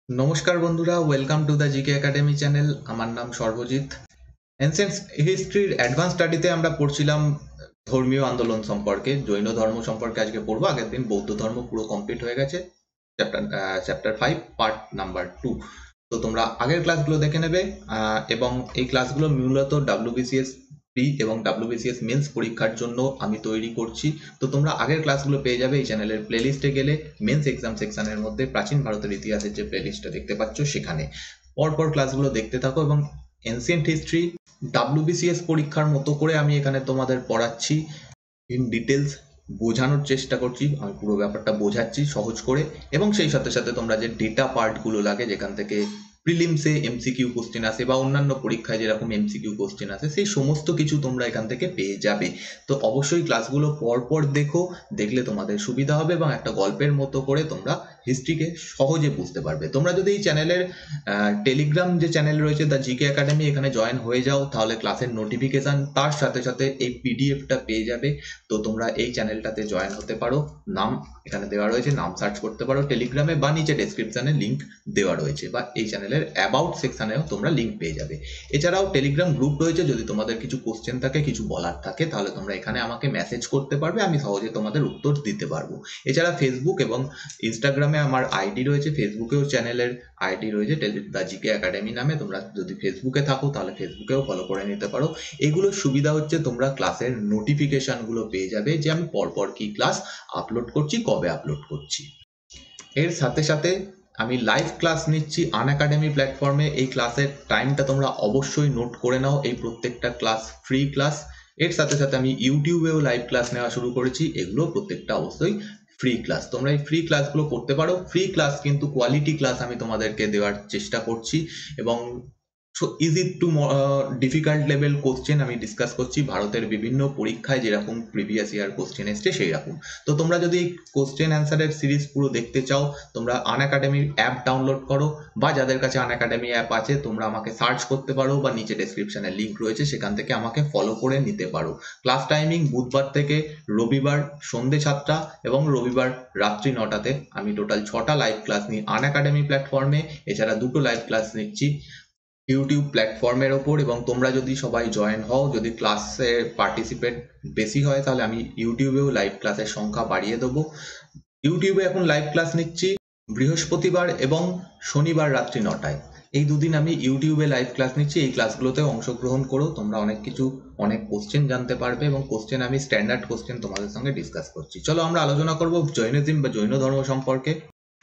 নমস্কার বন্ধুরা, welcome to the GK academy channel. আমার নাম সর্বজিৎ। এনসিয়েন্ট হিস্ট্রির অ্যাডভান্স স্টাডিতে আমরা পড়ছিলাম ধর্মীয় আন্দোলন সম্পর্কে। জৈন ধর্ম সম্পর্কে আজকে পড়বো। আগের দিন বৌদ্ধ ধর্ম পুরো কমপ্লিট হয়ে গেছে, চ্যাপ্টার 5 পার্ট নাম্বার 2। তো তোমরা আগের ক্লাসগুলো দেখে নেবে, এবং এই ক্লাসগুলো মূলত WBCS প্রি এবং WBCS মেন্স পরীক্ষার জন্য আমি তৈরি করছি। তো তোমরা আগের ক্লাসগুলো পেয়ে যাবে এই চ্যানেলের প্লেলিস্টে গেলে। মেন্স এক্সাম সেকশনের মধ্যে প্রাচীন ভারতের ইতিহাসের যে প্লেলিস্টটা দেখতে পাচ্ছ সেখানে পরপর ক্লাসগুলো দেখতে থাকো। এবং এনসিয়েন্ট হিস্ট্রি WBCS পরীক্ষার মতো করে আমি এখানে তোমাদের পড়াচ্ছি, ইন ডিটেলস বোঝানোর চেষ্টা করছি। আমি পুরো ব্যাপারটা বোঝাচ্ছি সহজ করে, এবং সেই সাথে সাথে তোমরা যে ডেটা পার্টগুলো লাগে, যেখান থেকে প্রিলিমসে MCQ কোশ্চেন আসে বা অন্যান্য পরীক্ষায় যেরকম MCQ কোশ্চেন আসে, সেই সমস্ত কিছু তোমরা এখান থেকে পেয়ে যাবে। তো অবশ্যই ক্লাসগুলো পরপর দেখো, দেখলে তোমাদের সুবিধা হবে এবং একটা গল্পের মতো করে তোমরা হিস্ট্রিকে সহজে বুঝতে পারবে। তোমরা যদি এই চ্যানেলের টেলিগ্রাম যে চ্যানেল রয়েছে দ্য জিকে একাডেমি, এখানে জয়েন হয়ে যাও, তাহলে ক্লাসের নোটিফিকেশন তার সাথে সাথে এই পিডিএফটা পেয়ে যাবে। তো তোমরা এই চ্যানেলটাতে জয়েন হতে পারো। নাম এখানে দেওয়া রয়েছে, নাম সার্চ করতে পারো টেলিগ্রামে, বা নিচে ডেসক্রিপশনে লিঙ্ক দেওয়া রয়েছে, বা এই চ্যানেলের অ্যাবাউট সেকশনেও তোমরা লিঙ্ক পেয়ে যাবে। এছাড়াও টেলিগ্রাম গ্রুপ রয়েছে, যদি তোমাদের কিছু কোশ্চেন থাকে, কিছু বলার থাকে, তাহলে তোমরা এখানে আমাকে মেসেজ করতে পারবে, আমি সহজে তোমাদের উত্তর দিতে পারবো। এছাড়া ফেসবুক এবং ইনস্টাগ্রামে আমার আইডি রয়েছে, ফেসবুকেও চ্যানেলের আইডি রয়েছে দ্য জিকে একাডেমি নামে। তোমরা যদি ফেসবুকে থাকো তাহলে ফেসবুকেও ফলো করে নিতে পারো। এগুলোর সুবিধা হচ্ছে তোমরা ক্লাসের নোটিফিকেশনগুলো পেয়ে যাবে, যে আমি পরপর কি ক্লাস আপলোড করছি, কবে আপলোড করছি। এর সাথে সাথে আমি লাইভ ক্লাস নিচ্ছি আনএকাডেমি প্ল্যাটফর্মে। এই ক্লাসের টাইমটা তোমরা অবশ্যই নোট করে নাও, এই প্রত্যেকটা ক্লাস ফ্রি ক্লাস। এর সাথে সাথে আমি ইউটিউবেও লাইভ ক্লাস নেওয়া শুরু করেছি, এগুলো প্রত্যেকটা অবশ্যই ফ্রি ক্লাস। তোমরা এই ফ্রি ক্লাসগুলো করতে পারো। ফ্রি ক্লাস কিন্তু কোয়ালিটি ক্লাস আমি তোমাদেরকে দেওয়ার চেষ্টা করছি, এবং easy to difficult level question আমি ডিসকাস করছি। ভারতের বিভিন্ন পরীক্ষায় যেরকম প্রিভিয়াস ইয়ার কোশ্চেন এসছে সেই রকম। তো তোমরা যদি কোশ্চেন অ্যান্সারের সিরিজ পুরো দেখতে চাও, তোমরা আনএকাডেমির অ্যাপ ডাউনলোড করো, বা যাদের কাছে আনএকাডেমি অ্যাপ আছে তোমরা আমাকে সার্চ করতে পারো, বা নিচে ডেসক্রিপশনে লিঙ্ক রয়েছে, সেখান থেকে আমাকে ফলো করে নিতে পারো। ক্লাস টাইমিং বুধবার থেকে রবিবার সন্ধ্যে 7টা এবং রবিবার রাত্রি 9টাতে। আমি টোটাল 6টা লাইভ ক্লাস নিই আনএকাডেমি প্ল্যাটফর্মে। এছাড়া 2টো লাইভ ক্লাস নিচ্ছি ইউটিউব প্ল্যাটফর্মের ওপর। এবং তোমরা যদি সবাই জয়েন হও, যদি ক্লাসে পার্টিসিপেট বেশি হয়, তাহলে আমি ইউটিউবেও লাইভ ক্লাসের সংখ্যা বাড়িয়ে দেবো। ইউটিউবে এখন লাইভ ক্লাস নিচ্ছি বৃহস্পতিবার এবং শনিবার রাত্রি 9টায়। এই দুদিন আমি ইউটিউবে লাইভ ক্লাস নিচ্ছি। এই ক্লাসগুলোতে অংশগ্রহণ করো, তোমরা অনেক কোশ্চেন জানতে পারবে, এবং কোশ্চেন আমি স্ট্যান্ডার্ড কোশ্চেন তোমাদের সঙ্গে ডিসকাস করছি। চলো আমরা আলোচনা করব জৈনিজম বা জৈন ধর্ম সম্পর্কে।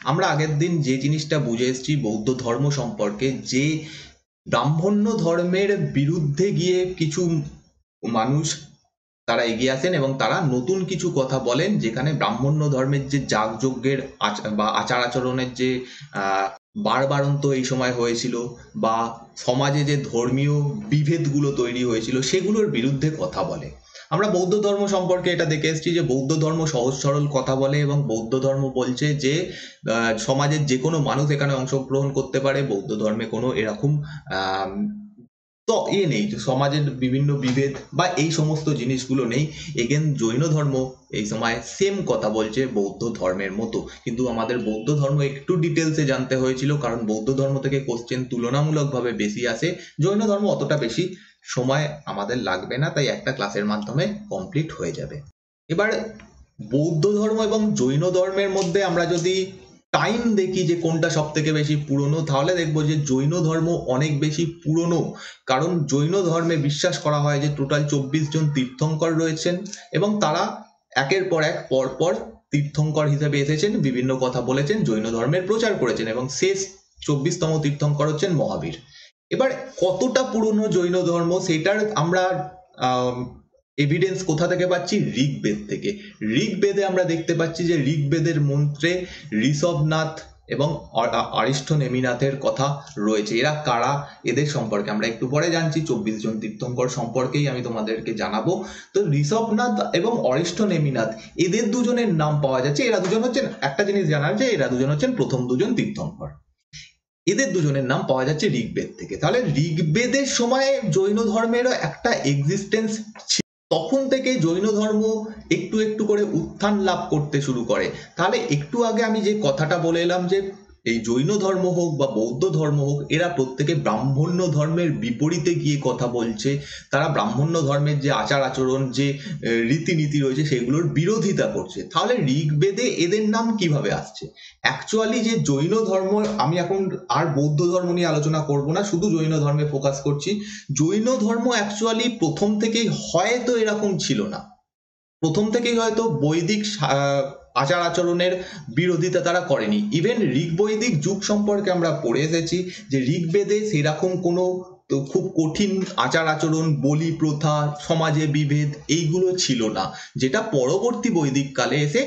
আমরা আগের দিন যে জিনিসটা বুঝে এসেছি বৌদ্ধ ধর্ম সম্পর্কে, যে ব্রাহ্মণ্য ধর্মের বিরুদ্ধে গিয়ে কিছু মানুষ তারা এগিয়ে আসেন এবং তারা নতুন কিছু কথা বলেন, যেখানে ব্রাহ্মণ্য ধর্মের যে যাগযজ্ঞের বা আচার আচরণের যে বাড়বাড়ন্ত এই সময় হয়েছিল, বা সমাজে যে ধর্মীয় বিভেদগুলো তৈরি হয়েছিল, সেগুলোর বিরুদ্ধে কথা বলে। আমরা বৌদ্ধ ধর্ম সম্পর্কে এটা দেখে এসেছি যে বৌদ্ধ ধর্ম সহজ সরল কথা বলে, এবং বৌদ্ধ ধর্ম বলছে যে সমাজের যে কোনো মানুষ এখানে অংশগ্রহণ করতে পারে। বৌদ্ধ ধর্মে কোনো এরকম তো নেই যে সমাজের বিভিন্ন বিভেদ বা এই সমস্ত জিনিসগুলো নেই। এগেন জৈন ধর্ম এই সময় সেম কথা বলছে বৌদ্ধ ধর্মের মতো, কিন্তু আমাদের বৌদ্ধ ধর্ম একটু ডিটেলসে জানতে হয়েছিল, কারণ বৌদ্ধ ধর্ম থেকে কোশ্চেন তুলনামূলকভাবে বেশি আসে। জৈন ধর্ম অতটা বেশি সময় আমাদের লাগবে না, তাই একটা ক্লাসের মাধ্যমে কমপ্লিট হয়ে যাবে। এবার বৌদ্ধ ধর্ম এবং জৈন ধর্মের মধ্যে আমরা যদি টাইম দেখি যে কোনটা সব থেকে বেশি পুরনো, তাহলে দেখবো যে জৈন ধর্ম অনেক বেশি পুরনো। কারণ জৈন ধর্মে বিশ্বাস করা হয় যে টোটাল 24 জন তীর্থঙ্কর রয়েছেন, এবং তারা একের পর এক পরপর তীর্থঙ্কর হিসেবে এসেছেন, বিভিন্ন কথা বলেছেন, জৈন ধর্মের প্রচার করেছেন, এবং শেষ 24তম তীর্থঙ্কর হচ্ছেন মহাবীর। এবার কতটা পুরনো জৈন ধর্ম সেটার আমরা এভিডেন্স কোথা থেকে পাচ্ছি? ঋগ্বেদ থেকে। ঋগ্বেদে আমরা দেখতে পাচ্ছি যে ঋগ্বেদের মন্ত্রে ঋষভনাথ এবং অরিষ্ঠনেমিনাথের কথা রয়েছে। এরা কারা, এদের সম্পর্কে আমরা একটু পরে জানছি। 24 জন তীর্থঙ্কর সম্পর্কেই আমি তোমাদেরকে জানাবো। তো ঋষভনাথ এবং অরিষ্ঠনেমিনাথ, এদের দুজনের নাম পাওয়া যাচ্ছে। এরা দুজন হচ্ছেন, একটা জিনিস জানার যে এরা দুজন হচ্ছেন প্রথম দুজন তীর্থঙ্কর। এদের দুজনের নাম পাওয়া যাচ্ছে ঋগ্বেদ থেকে। তাহলে ঋগ্বেদের সময় জৈন ধর্মেরও একটা এক্সিস্টেন্স ছিল। তখন থেকে জৈন ধর্ম একটু একটু করে উত্থান লাভ করতে শুরু করে। তাহলে একটু আগে আমি যে কথাটা বলে এলাম যে এই জৈন ধর্ম হোক বা বৌদ্ধ ধর্ম হোক, এরা প্রত্যেকে ব্রাহ্মণ্য ধর্মের বিপরীতে গিয়ে কথা বলছে। তারা ব্রাহ্মণ্য ধর্মের যে আচার আচরণ, যে রীতিনীতি রয়েছে সেগুলোর বিরোধিতা করছে। তাহলে ঋগ্বেদে এদের নাম কিভাবে আসছে? অ্যাকচুয়ালি যে জৈন ধর্ম, আমি এখন আর বৌদ্ধ ধর্ম নিয়ে আলোচনা করব না, শুধু জৈন ধর্মে ফোকাস করছি। জৈন ধর্ম অ্যাকচুয়ালি প্রথম থেকেই হয়তো এরকম ছিল না, প্রথম থেকেই হয়তো বৈদিক আচার আচরণের বিরোধিতা তারা করেনি। ইভেন ঋগ্বৈদিক যুগ সম্পর্কে আমরা পড়ে এসেছি যে ঋগ্বেদে সেরকম কোনো তো খুব কঠিন আচার আচরণ, বলি প্রথা, সমাজে বিভেদ এইগুলো ছিল না, যেটা পরবর্তী বৈদিক কালে এসে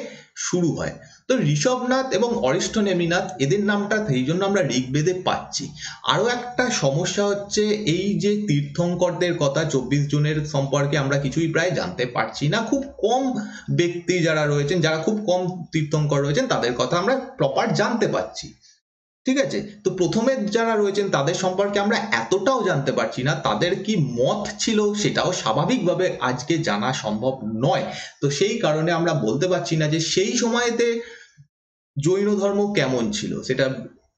শুরু হয়। তো ঋষভনাথ এবং অরিষ্টনেমিনাথ এদের নামটা সেই জন্য আমরা ঋগ্বেদে পাচ্ছি। আরো একটা সমস্যা হচ্ছে এই যে তীর্থঙ্করদের কথা 24 জনের সম্পর্কে আমরা কিছুই প্রায় জানতে পারছি না। খুব কম ব্যক্তি যারা রয়েছেন, যারা খুব কম তীর্থঙ্কর রয়েছেন, তাদের কথা আমরা প্রপার জানতে পারছি। ঠিক আছে, তো প্রথমে যারা রয়েছেন তাদের সম্পর্কে আমরা এতটাও জানতে পারছি না, তাদের কি মত ছিল সেটাও স্বাভাবিকভাবে আজকে জানা সম্ভব নয়। তো সেই কারণে আমরা বলতে পারছি না যে সেই সময়তে জৈন ধর্ম কেমন ছিল, সেটা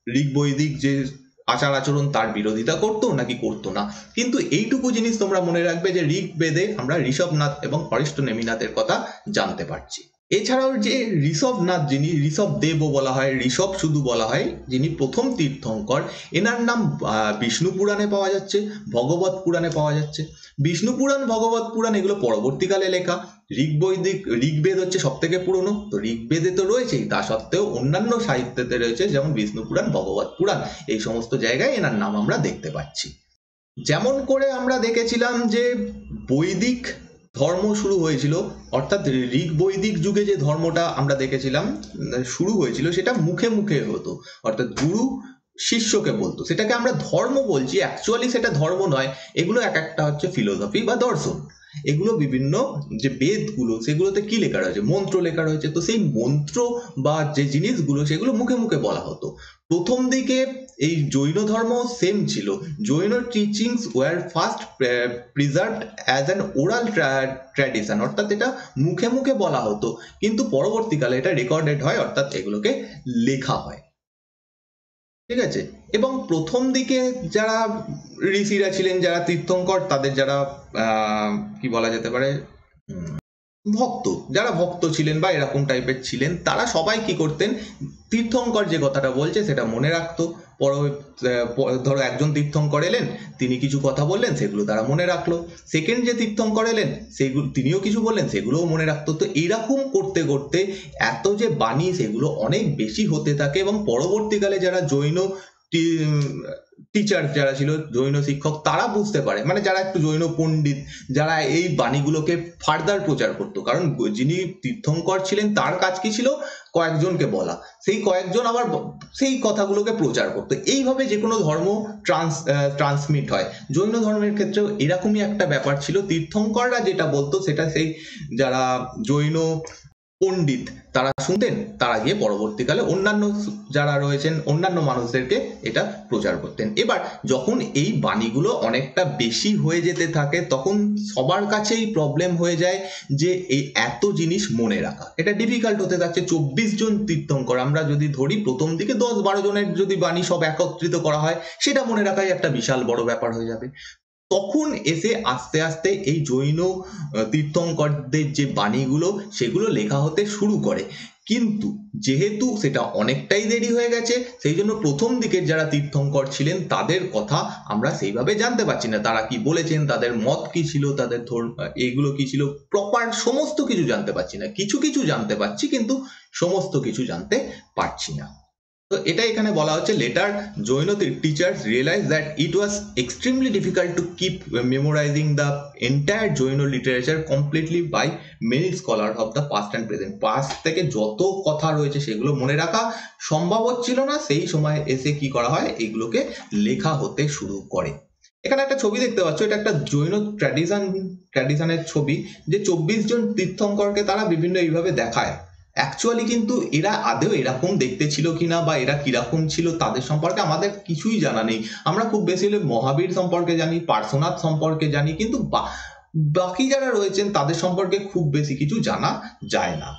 ঋগ্বৈদিক যে আচার আচরণ তার বিরোধিতা করতো নাকি করতো না। কিন্তু এইটুকু জিনিস তোমরা মনে রাখবে যে ঋগ্বেদে আমরা ঋষভনাথ এবং অরিষ্টনেমিনাথের কথা জানতে পারছি। এছাড়াও যে ঋষভনাথ, যিনি ঋষভ দেবও বলা হয়, ঋষভ শুধু বলা হয়, যিনি প্রথম তীর্থঙ্কর, এনার নাম বিষ্ণু পুরাণে পাওয়া যাচ্ছে, ভগবত পুরাণে পাওয়া যাচ্ছে। বিষ্ণু পুরাণ, ভগবত পুরাণ এগুলো পরবর্তীকালে লেখা। ঋগ্বেদ হচ্ছে সব থেকে পুরনো, তো ঋগ্বেদে তো রয়েছেই, তা সত্ত্বেও অন্যান্য সাহিত্যেতে রয়েছে, যেমন বিষ্ণু পুরাণ, ভগবত পুরাণ, এই সমস্ত জায়গায় এনার নাম আমরা দেখতে পাচ্ছি। যেমন করে আমরা দেখেছিলাম যে বৈদিক ধর্ম শুরু হয়েছিল, অর্থাৎ ঋগ্বৈদিক যুগে যে ধর্মটা আমরা দেখেছিলাম শুরু হয়েছিল, সেটা মুখে মুখে হতো, অর্থাৎ গুরু শিষ্যকে বলতো। সেটাকে আমরা ধর্ম বলছি, অ্যাকচুয়ালি সেটা ধর্ম নয়। এগুলো এক একটা হচ্ছে ফিলোসফি বা দর্শন। এগুলো বিভিন্ন যে বেদগুলো, সেগুলোতে কি লেখা রয়েছে, মন্ত্র লেখা রয়েছে, তো সেই মন্ত্র বা যে জিনিসগুলো সেগুলো মুখে মুখে বলা হতো। প্রথম দিকে এই জৈন ধর্ম সেম ছিল। Jain teachings were first preserved as an oral tradition, অর্থাৎ এটা মুখে মুখে বলা হতো, কিন্তু পরবর্তীকালে এটা রেকর্ডেড হয়, অর্থাৎ এগুলোকে লেখা হয়। ঠিক আছে, এবং প্রথম দিকে যারা ঋষিরা ছিলেন, যারা তীর্থঙ্কর, তাদের যারা কি বলা যেতে পারে, ভক্ত, যারা ভক্ত ছিলেন বা এরকম টাইপের ছিলেন, তারা সবাই কি করতেন, তীর্থঙ্কর যে কথাটা বলছে সেটা মনে রাখতো। ধরো একজন তীর্থঙ্কর এলেন, তিনি কিছু কথা বললেন, সেগুলো তারা মনে রাখলো। সেকেন্ড যে তীর্থঙ্কর এলেন, সেগুলো তিনিও কিছু বললেন, সেগুলোও মনে রাখতো। তো এরকম করতে করতে এত যে বাণী, সেগুলো অনেক বেশি হতে থাকে, এবং পরবর্তীকালে যারা জৈন টিচার যারা ছিল, জৈন শিক্ষক, তারা বুঝতে পারে, মানে যারা একটু জৈন পণ্ডিত, যারা এই বাণীগুলোকে ফার্দার প্রচার করতো। কারণ যিনি তীর্থঙ্কর ছিলেন তার কাজ কি ছিল, কয়েকজনকে বলা, সেই কয়েকজন আবার সেই কথাগুলোকে প্রচার করতো। এইভাবে যে কোনো ধর্ম ট্রান্সমিট হয়। জৈন ধর্মের ক্ষেত্রেও এরকমই একটা ব্যাপার ছিল। তীর্থঙ্কররা যেটা বলতো সেটা সেই যারা জৈন পণ্ডিত তারা শুনতেন, তারা গিয়ে পরবর্তীকালে অন্যান্য যারা রয়েছেন, অন্যান্য মানুষদেরকে এটা প্রচার করতেন। এবার যখন এই বাণীগুলো অনেকটা বেশি হয়ে যেতে থাকে, তখন সবার কাছেই প্রবলেম হয়ে যায় যে এই এত জিনিস মনে রাখা, এটা ডিফিকাল্ট হতে থাকছে। 24 জন তীর্থঙ্কর আমরা যদি ধরি, প্রথম দিকে 10-12 জনের যদি বাণী সব একত্রিত করা হয়, সেটা মনে রাখাই একটা বিশাল বড় ব্যাপার হয়ে যাবে। তখন এসে আস্তে আস্তে এই জৈন তীর্থঙ্করদের যে বাণীগুলো, সেগুলো লেখা হতে শুরু করে। কিন্তু যেহেতু সেটা অনেকটাই দেরি হয়ে গেছে, সেই জন্য প্রথম দিকের যারা তীর্থঙ্কর ছিলেন তাদের কথা আমরা সেইভাবে জানতে পারছি না। তারা কি বলেছেন, তাদের মত কি ছিল, তাদের এগুলো কি ছিল, প্রপার সমস্ত কিছু জানতে পারছি না। কিছু কিছু জানতে পারছি, কিন্তু সমস্ত কিছু জানতে পারছি না। তো এটা এখানে বলা হচ্ছে, later Jain teachers realise that it was extremely difficult to keep memorising the entire Jain literature completely by many scholar of the past and present. Past থেকে যত কথা রয়েছে সেগুলো মনে রাখা সম্ভব হচ্ছিল না। সেই সময় এসে কি করা হয়, এগুলোকে লেখা হতে শুরু করে। এখানে একটা ছবি দেখতে পাচ্ছ, এটা একটা জৈন ট্র্যাডিশনের ছবি, যে 24 জন তীর্থঙ্করকে তারা বিভিন্ন এইভাবে দেখায়। অ্যাকচুয়ালি কিন্তু এরা আদৌ এরকম দেখতে ছিল কিনা, বা এরা কিরকম ছিল, তাদের সম্পর্কে আমাদের কিছুই জানা নেই। আমরা খুব বেশি হলে মহাবীর সম্পর্কে জানি, পার্শ্বনাথ সম্পর্কে জানি, কিন্তু বাকি যারা রয়েছেন তাদের সম্পর্কে খুব বেশি কিছু জানা যায় না।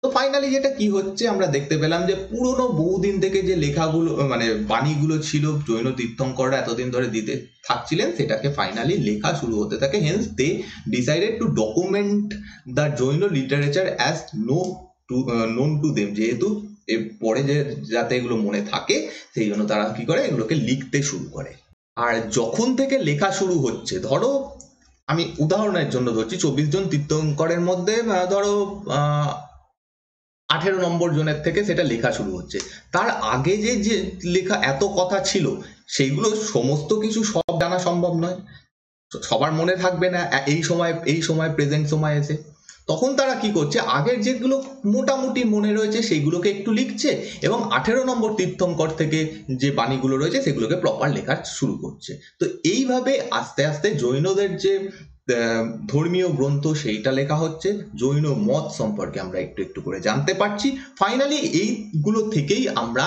তো ফাইনালি যেটা কি হচ্ছে আমরা দেখতে পেলাম যে পুরনো বহুদিন থেকে যে লেখাগুলো মানে বাণীগুলো ছিল জৈন তীর্থঙ্কররা এতদিন ধরে দিতে থাকছিলেন, সেটাকে ফাইনালি লেখা শুরু হতে থাকে। Hence they decided to document the Jain literature as known to them, যেহেতু এর পরে যে যাতে এগুলো মনে থাকে সেই জন্য তারা কি করে এগুলোকে লিখতে শুরু করে। আর যখন থেকে লেখা শুরু হচ্ছে, ধরো আমি উদাহরণের জন্য ধরছি 24 জন তীর্থঙ্করের মধ্যে ধরো 18 নম্বর জনের থেকে সেটা লেখা শুরু হচ্ছে। তার আগে যে যে লেখা এত কথা ছিল সেইগুলো সমস্ত কিছু সব জানা সম্ভব নয়, সবার মনে থাকবে না এই সময় প্রেজেন্ট সময় এসে। তখন তারা কি করছে, আগের যেগুলো মোটামুটি মনে রয়েছে সেইগুলোকে একটু লিখছে এবং 18 নম্বর তীর্থঙ্কর থেকে যে বাণীগুলো রয়েছে সেগুলোকে প্রপার লেখা শুরু করছে। তো এইভাবে আস্তে আস্তে জৈনদের যে ধর্মীয় গ্রন্থ সেইটা লেখা হচ্ছে, জৈন মত সম্পর্কে আমরা একটু একটু করে জানতে পারছি। ফাইনালি এইগুলো থেকেই আমরা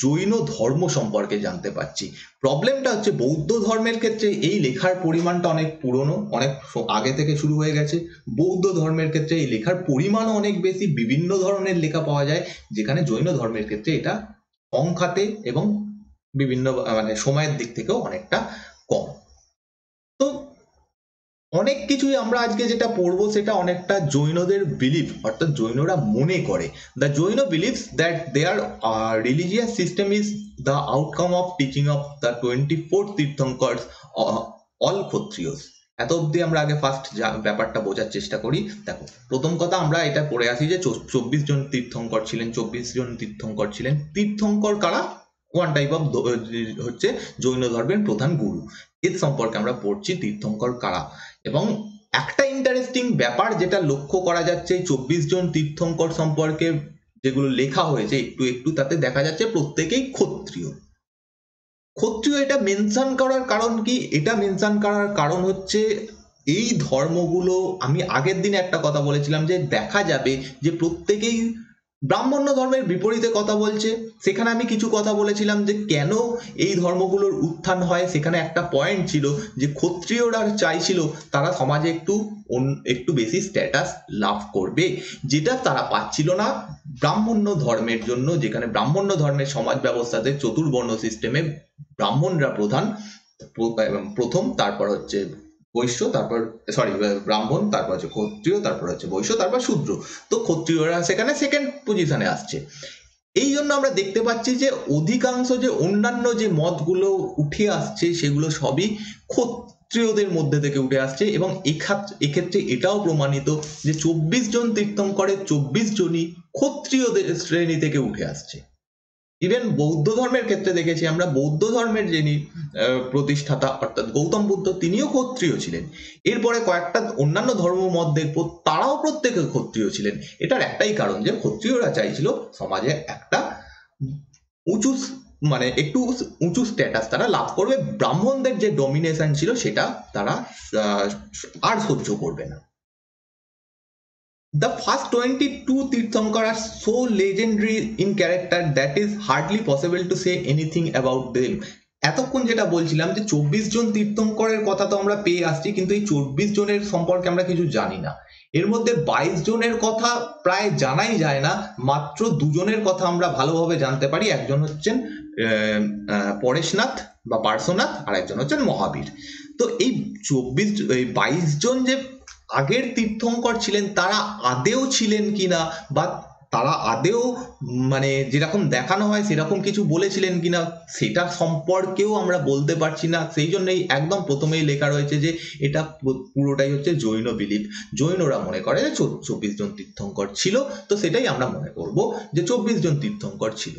জৈন ধর্ম সম্পর্কে জানতে পারছি। প্রবলেমটা হচ্ছে বৌদ্ধ ধর্মের ক্ষেত্রে এই লেখার পরিমাণটা অনেক পুরনো, অনেক আগে থেকে শুরু হয়ে গেছে। বৌদ্ধ ধর্মের ক্ষেত্রে এই লেখার পরিমাণও অনেক বেশি, বিভিন্ন ধরনের লেখা পাওয়া যায়, যেখানে জৈন ধর্মের ক্ষেত্রে এটা সংখ্যাতে এবং বিভিন্ন মানে সময়ের দিক থেকেও অনেকটা কম। তো অনেক কিছুই আমরা আজকে যেটা পড়বো সেটা অনেকটা জৈনদের বিলিফ, অর্থাৎ জৈনরা মনে করে। The Jain believes that their religious system is the outcome of teaching of the 24 Tirthankaras all Kshatriyas. এত অব্দি আমরা আগে ফার্স্ট ব্যাপারটা বোঝার চেষ্টা করি। দেখো, প্রথম কথা আমরা এটা পড়ে আসি যে 24 জন তীর্থঙ্কর ছিলেন। 24 জন তীর্থঙ্কর ছিলেন। তীর্থঙ্কর কারা? ওয়ান টাইপ অফ হচ্ছে জৈন ধর্মের প্রধান গুরু। এর সম্পর্কে আমরা পড়ছি তীর্থঙ্কর কারা। এবং একটা ইন্টারেস্টিং ব্যাপার যেটা লক্ষ্য করা যাচ্ছে 24 জন তীর্থঙ্কর সম্পর্কে যেগুলো লেখা হয়েছে একটু একটু, তাতে দেখা যাচ্ছে প্রত্যেকেই ক্ষত্রিয়। ক্ষত্রিয় এটা মেনশন করার কারণ কি? এটা মেনশন করার কারণ হচ্ছে এই ধর্মগুলো, আমি আগের দিনে একটা কথা বলেছিলাম যে দেখা যাবে যে প্রত্যেকেই ব্রাহ্মণ্য ধর্মের বিপরীতে কথা বলছে। সেখানে আমি কিছু কথা বলেছিলাম যে কেন এই ধর্মগুলোর উত্থান হয়। সেখানে একটা পয়েন্ট ছিল যে ক্ষত্রিয়রা চাইছিল তারা সমাজে একটু বেশি স্ট্যাটাস লাভ করবে, যেটা তারা পাচ্ছিল না ব্রাহ্মণ্য ধর্মের জন্য, যেখানে ব্রাহ্মণ্য ধর্মের সমাজ ব্যবস্থাতে চতুর্বর্ণ সিস্টেমে ব্রাহ্মণরা প্রথম, তারপর হচ্ছে বৈশ্য, তারপর ব্রাহ্মণ, তারপর হচ্ছে ক্ষত্রিয়, তারপর হচ্ছে বৈশ্য, তারপর শূদ্র। তো ক্ষত্রিয়রা সেখানে সেকেন্ড পজিশনে আসছে। এই জন্য আমরা দেখতে পাচ্ছি যে অধিকাংশ যে অন্যান্য যে মতগুলো উঠে আসছে সেগুলো সবই ক্ষত্রিয়দের মধ্যে থেকে উঠে আসছে। এবং এক্ষেত্রে এটাও প্রমাণিত যে 24 জন তীর্থঙ্করের 24 জনই ক্ষত্রিয়দের শ্রেণী থেকে উঠে আসছে। ইভেন বৌদ্ধ ধর্মের ক্ষেত্রে দেখেছি আমরা, বৌদ্ধ ধর্মের যিনি প্রতিষ্ঠাতা অর্থাৎ গৌতম বুদ্ধ, তিনিও ক্ষত্রিয় ছিলেন। এরপরে কয়েকটা অন্যান্য ধর্ম মত দেখবো তারাও প্রত্যেকে ক্ষত্রিয় ছিলেন। এটার একটাই কারণ যে ক্ষত্রিয়রা চাইছিল সমাজে একটা উঁচু মানে একটু উঁচু স্ট্যাটাস তারা লাভ করবে, ব্রাহ্মণদের যে ডমিনেশন ছিল সেটা তারা আর সহ্য করবে না। The first 22 Tirthankar are so legendary in character that is hardly possible to say anything about them. এতক্ষণ যেটা বলছিলাম যে 24 জন তীর্থঙ্করের কথা তো আমরা পেয়ে আসছি, কিন্তু এই 24 জনের সম্পর্কে আমরা কিছু জানি না। এর মধ্যে 22 জনের কথা প্রায় জানাই যায় না, মাত্র দুজনের কথা আমরা ভালোভাবে জানতে পারি। একজন হচ্ছেন পরেশনাথ বা পার্শ্বনাথ, আর একজন হচ্ছেন মহাবীর। তো এই 22 জন যে আগের তীর্থঙ্কর ছিলেন তারা আদেও ছিলেন কিনা, বা তারা আদেও মানে যেরকম দেখানো হয় সেরকম কিছু বলেছিলেন কিনা, সেটা সম্পর্কেও আমরা বলতে পারছি না। সেই জন্যই একদম প্রথমেই লেখা রয়েছে যে এটা পুরোটাই হচ্ছে জৈন বিলিফ। জৈনরা মনে করে যে 24 জন তীর্থঙ্কর ছিল, তো সেটাই আমরা মনে করব যে 24 জন তীর্থঙ্কর ছিল।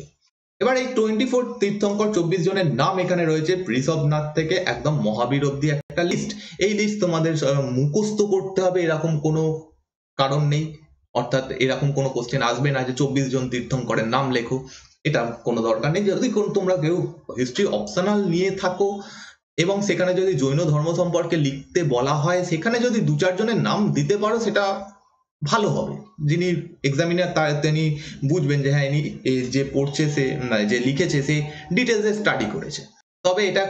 এবার এই 24 তীর্থঙ্কর 24 জনের নাম এখানে রয়েছে ঋষভনাথ থেকে একদম মহাবীর অব্দি একটা লিস্ট। এই লিস্ট তোমাদের মুখস্থ করতে হবে এরকম কোনো কারণ নেই, অর্থাৎ এরকম কোনো কোশ্চেন আসবে না যে 24 জন তীর্থঙ্করের নাম লেখো, এটা কোনো দরকার নেই। যদি তোমরা কেউ হিস্ট্রি অপশনাল নিয়ে থাকো এবং সেখানে যদি জৈন ধর্ম সম্পর্কে লিখতে বলা হয়, সেখানে যদি 2-4 জনের নাম দিতে পারো সেটা ভালো হবে। যিনি এক্সামিনার তিনি বুঝবেন যে হ্যাঁ ইনি যে পড়ছে সে যে লিখেছে সে ডিটেলসে স্টাডি করেছে। তবে এটা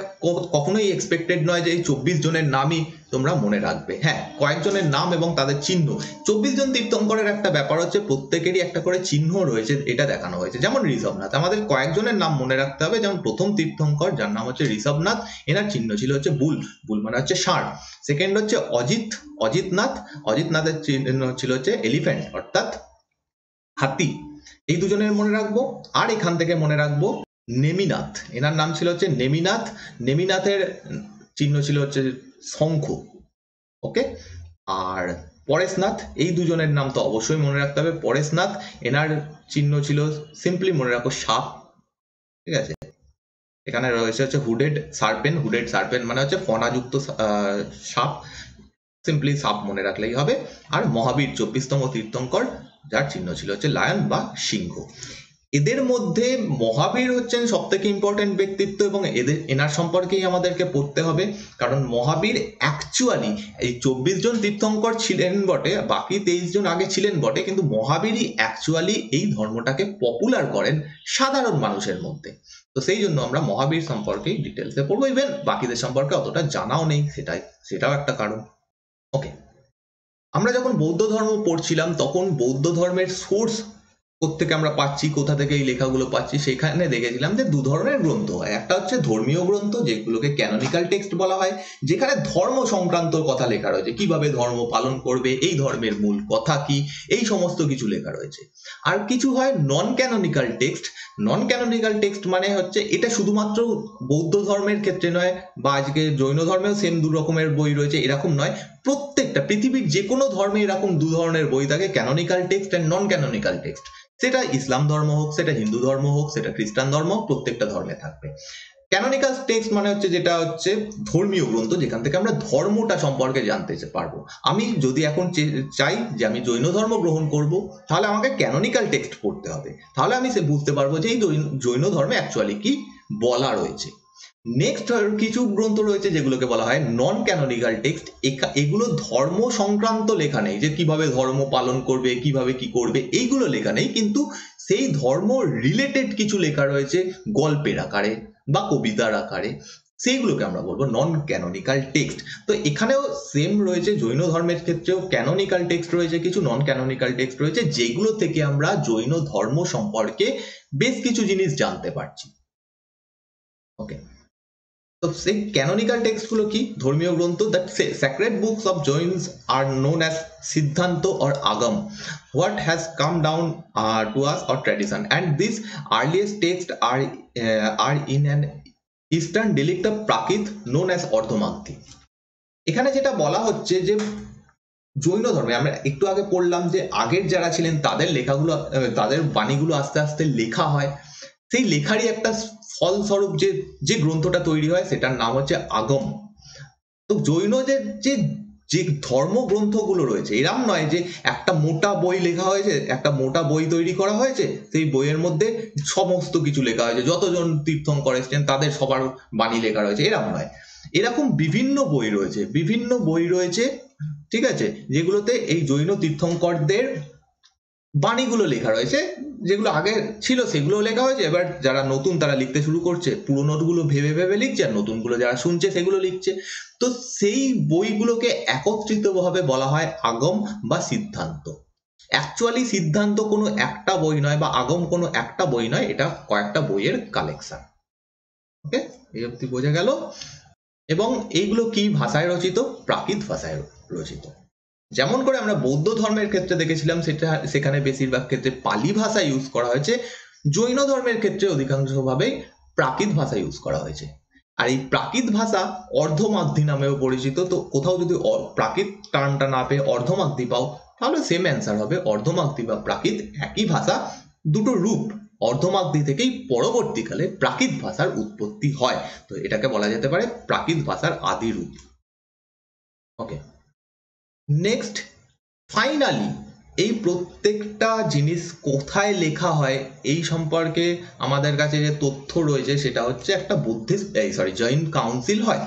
কখনোই এক্সপেক্টেড নয় যে এই 24 জনের নামই তোমরা মনে রাখবে। হ্যাঁ, কয়েকজনের নাম এবং তাদের চিহ্ন। 24 জন তীর্থঙ্করের একটা ব্যাপার হচ্ছে প্রত্যেকেরই একটা করে চিহ্ন রয়েছে, এটা দেখানো হয়েছে। যেমন ঋষভনাথ, আমাদের কয়েকজনের নাম মনে রাখতে হবে। যেমন প্রথম তীর্থঙ্কর যার নাম হচ্ছে ঋষভনাথ, এনার চিহ্ন ছিল হচ্ছে বুল, বুল মানে হচ্ছে ষাঁড়। সেকেন্ড হচ্ছে অজিতনাথ, অজিতনাথের চিহ্ন ছিল হচ্ছে এলিফ্যান্ট অর্থাৎ হাতি। এই দুজনের মনে রাখবো। আর এখান থেকে মনে রাখবো নেমিনাথ, এনার নাম ছিল হচ্ছে নেমিনাথ, নেমিনাথের চিহ্ন ছিল হচ্ছে শঙ্খ। ওকে, আর পরেশনাথ, এই দুজনের নাম তো অবশ্যই মনে রাখতে হবে। পরেশনাথ, এনার চিহ্ন ছিল সিম্পলি মনে রাখো সাপ। ঠিক আছে, এখানে রয়েছে হচ্ছে হুডেড সার্পেন, হুডেড সার্পেন মানে হচ্ছে ফণাযুক্ত সাপ, সিম্পলি সাপ মনে রাখলেই হবে। আর মহাবীর 24তম তীর্থঙ্কর, যার চিহ্ন ছিল হচ্ছে লায়ন বা সিংহ। এদের মধ্যে মহাবীর হচ্ছেন সব থেকে ইম্পর্টেন্ট ব্যক্তিত্ব এবং এনার সম্পর্কেই আমাদেরকে পড়তে হবে। কারণ মহাবীর অ্যাকচুয়ালি এই 24 জন তীর্থঙ্কর ছিলেন বটে, বাকি 23 জন আগে ছিলেন বটে, কিন্তু মহাবীরই অ্যাকচুয়ালি এই ধর্মটাকে পপুলার করেন সাধারণ মানুষের মধ্যে। তো সেই জন্য আমরা মহাবীর সম্পর্কে ডিটেলসে পড়বো। ইভেন বাকিদের সম্পর্কে অতটা জানাও নেই, সেটাও একটা কারণ। ওকে, আমরা যখন বৌদ্ধ ধর্ম পড়ছিলাম তখন বৌদ্ধ ধর্মের সোর্স কোত্থেকে আমরা পাচ্ছি, কোথা থেকে এই লেখাগুলো পাচ্ছি, সেখানে দেখেছিলাম যে দু ধরনের গ্রন্থ হয়। একটা হচ্ছে ধর্মীয় গ্রন্থ, যেগুলোকে ক্যানোনিক্যাল টেক্সট বলা হয়, যেখানে ধর্ম সংক্রান্ত কথা লেখা রয়েছে, কিভাবে ধর্ম পালন করবে, এই ধর্মের মূল কথা কি, এই সমস্ত কিছু লেখা রয়েছে। আর কিছু হয় নন ক্যানোনিক্যাল টেক্সট। নন ক্যানোনিক্যাল টেক্সট মানে হচ্ছে এটা শুধুমাত্র বৌদ্ধ ধর্মের ক্ষেত্রে নয়, বা আজকে জৈন ধর্মেও সেম দু রকমের বই রয়েছে এরকম নয়, প্রত্যেকটা পৃথিবীর যে কোনো ধর্মে এরকম দু ধরনের বই থাকে, canonical text and non canonical text. সেটা ইসলাম ধর্ম হোক, সেটা হিন্দু ধর্ম হোক, সেটা খ্রিস্টান ধর্ম হোক, প্রত্যেকটা ধর্মে থাকবে। ক্যানোনিক্যাল টেক্সট মানে হচ্ছে যেটা হচ্ছে ধর্মীয় গ্রন্থ, যেখান থেকে আমরা ধর্মটা সম্পর্কে জানতে পারবো। আমি যদি এখন চাই যে আমি জৈন ধর্ম গ্রহণ করব, তাহলে আমাকে ক্যানোনিক্যাল টেক্সট পড়তে হবে, তাহলে আমি বুঝতে পারবো যে এই জৈন ধর্মে অ্যাকচুয়ালি কি বলা রয়েছে। নেক্সট কিছু গ্রন্থ রয়েছে যেগুলোকে বলা হয় নন ক্যানোনিক্যাল টেক্সট। এগুলো ধর্ম সংক্রান্ত লেখা নেই, যে কিভাবে ধর্ম পালন করবে, কিভাবে কি করবে, এইগুলো লেখা নেই, কিন্তু সেই ধর্ম রিলেটেড কিছু লেখা রয়েছে গল্পের আকারে বা কবিতার আকারে, সেইগুলোকে আমরা বলবো নন ক্যানোনিক্যাল টেক্সট। তো এখানেও সেম রয়েছে, জৈন ধর্মের ক্ষেত্রেও ক্যানোনিক্যাল টেক্সট রয়েছে, কিছু নন ক্যানোনিক্যাল টেক্সট রয়েছে, যেগুলো থেকে আমরা জৈন ধর্ম সম্পর্কে বেশ কিছু জিনিস জানতে পারছি। ওকে, তো সেই ক্যানোনিক্যাল টেক্সটগুলো কি? ধর্মীয় গ্রন্থ। That sacred books of Jains are known as Siddhanta or Agam, what has come down to us or tradition, and these earliest texts are in an eastern dialect of Prakrit known as Ardhamagadhi. এখানে যেটা বলা হচ্ছে যে জৈন ধর্মে আমরা একটু আগে পড়লাম যে আগের যারা ছিলেন তাদের লেখাগুলো, তাদের বাণীগুলো আস্তে আস্তে লেখা হয়, সেই লেখারই একটা ফলস্বরূপ যে যে গ্রন্থটা তৈরি হয় সেটার নাম হচ্ছে আগম। তো জৈন যে যে ধর্মগ্রন্থগুলো রয়েছে, এরম নয় যে একটা মোটা বই লেখা হয়েছে, একটা মোটা বই তৈরি করা হয়েছে, সেই বইয়ের মধ্যে সমস্ত কিছু লেখা হয়েছে, যতজন তীর্থঙ্কর এসেছেন তাদের সবার বাণী লেখা রয়েছে, এরম নয়। এরকম বিভিন্ন বই রয়েছে, বিভিন্ন বই রয়েছে, ঠিক আছে, যেগুলোতে এই জৈন তীর্থঙ্করদের বাণীগুলো লেখা রয়েছে। যেগুলো আগে ছিল সেগুলো লেখা হয়েছে, এবার যারা নতুন তারা লিখতে শুরু করছে, পুরোনোগুলো ভেবে ভেবে লিখছে, আর নতুনগুলো যারা শুনছে সেগুলো লিখছে। তো সেই বইগুলোকে একত্রিতভাবে বলা হয় আগম বা সিদ্ধান্ত। অ্যাকচুয়ালি সিদ্ধান্ত কোনো একটা বই নয়, বা আগম কোনো একটা বই নয়, এটা কয়েকটা বইয়ের কালেকশন। ওকে, এই অবধি বোঝা গেল। এবং এইগুলো কি ভাষায় রচিত? প্রাকৃত ভাষায় রচিত। যেমন করে আমরা বৌদ্ধ ধর্মের ক্ষেত্রে দেখেছিলাম, সেখানে বেশিরভাগ ক্ষেত্রে পালি ভাষা ইউজ করা হয়েছে, জৈন ধর্মের ক্ষেত্রে অধিকাংশভাবেই প্রাকৃত ভাষা ইউজ করা হয়েছে। আর এই প্রাকৃত ভাষা অর্ধমাগধী নামেও পরিচিত। তো কোথাও যদি প্রাকৃত টার্মটা না পেয়ে অর্ধমাগধী পাও, তাহলে সেম অ্যান্সার হবে অর্ধমাগধী বা প্রাকৃত, একই ভাষা, দুটো রূপ। অর্ধমাগধী থেকেই পরবর্তীকালে প্রাকৃত ভাষার উৎপত্তি হয়, তো এটাকে বলা যেতে পারে প্রাকৃত ভাষার আদি রূপ। ওকে, নেক্সট, ফাইনালি এই প্রত্যেকটা জিনিস কোথায় লেখা হয় এই সম্পর্কে আমাদের কাছে যে তথ্য রয়েছে সেটা হচ্ছে একটা জৈন কাউন্সিল হয়।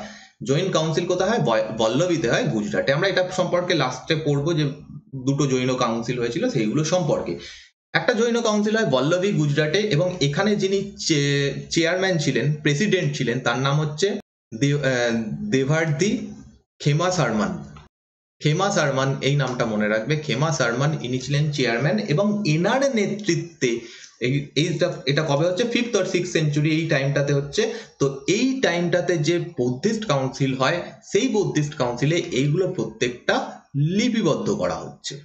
জৈন কাউন্সিল কোথায় হয়? বল্লভীতে হয়, গুজরাটে। আমরা এটা সম্পর্কে লাস্টে পড়বো যে দুটো জৈন কাউন্সিল হয়েছিল সেইগুলো সম্পর্কে। একটা জৈন কাউন্সিল হয় বল্লভী গুজরাটে, এবং এখানে যিনি চেয়ারম্যান ছিলেন, প্রেসিডেন্ট ছিলেন, তার নাম হচ্ছে দেভার্দি খেমা সারমান। খেমা সারমান, এই নামটা মনে রাখবে, খেমা সারমান, ইনি ছিলেন চেয়ারম্যান, এবং এনার নেতৃত্বে এটা কবে হচ্ছে, 5th or 6th সেঞ্চুরি, এই টাইমটাতে হচ্ছে। তো এই টাইমটাতে যে বৌদ্ধিস্ট কাউন্সিল হয়, সেই বৌদ্ধিস্ট কাউন্সিলে এইগুলো প্রত্যেকটা লিপিবদ্ধ করা হচ্ছে।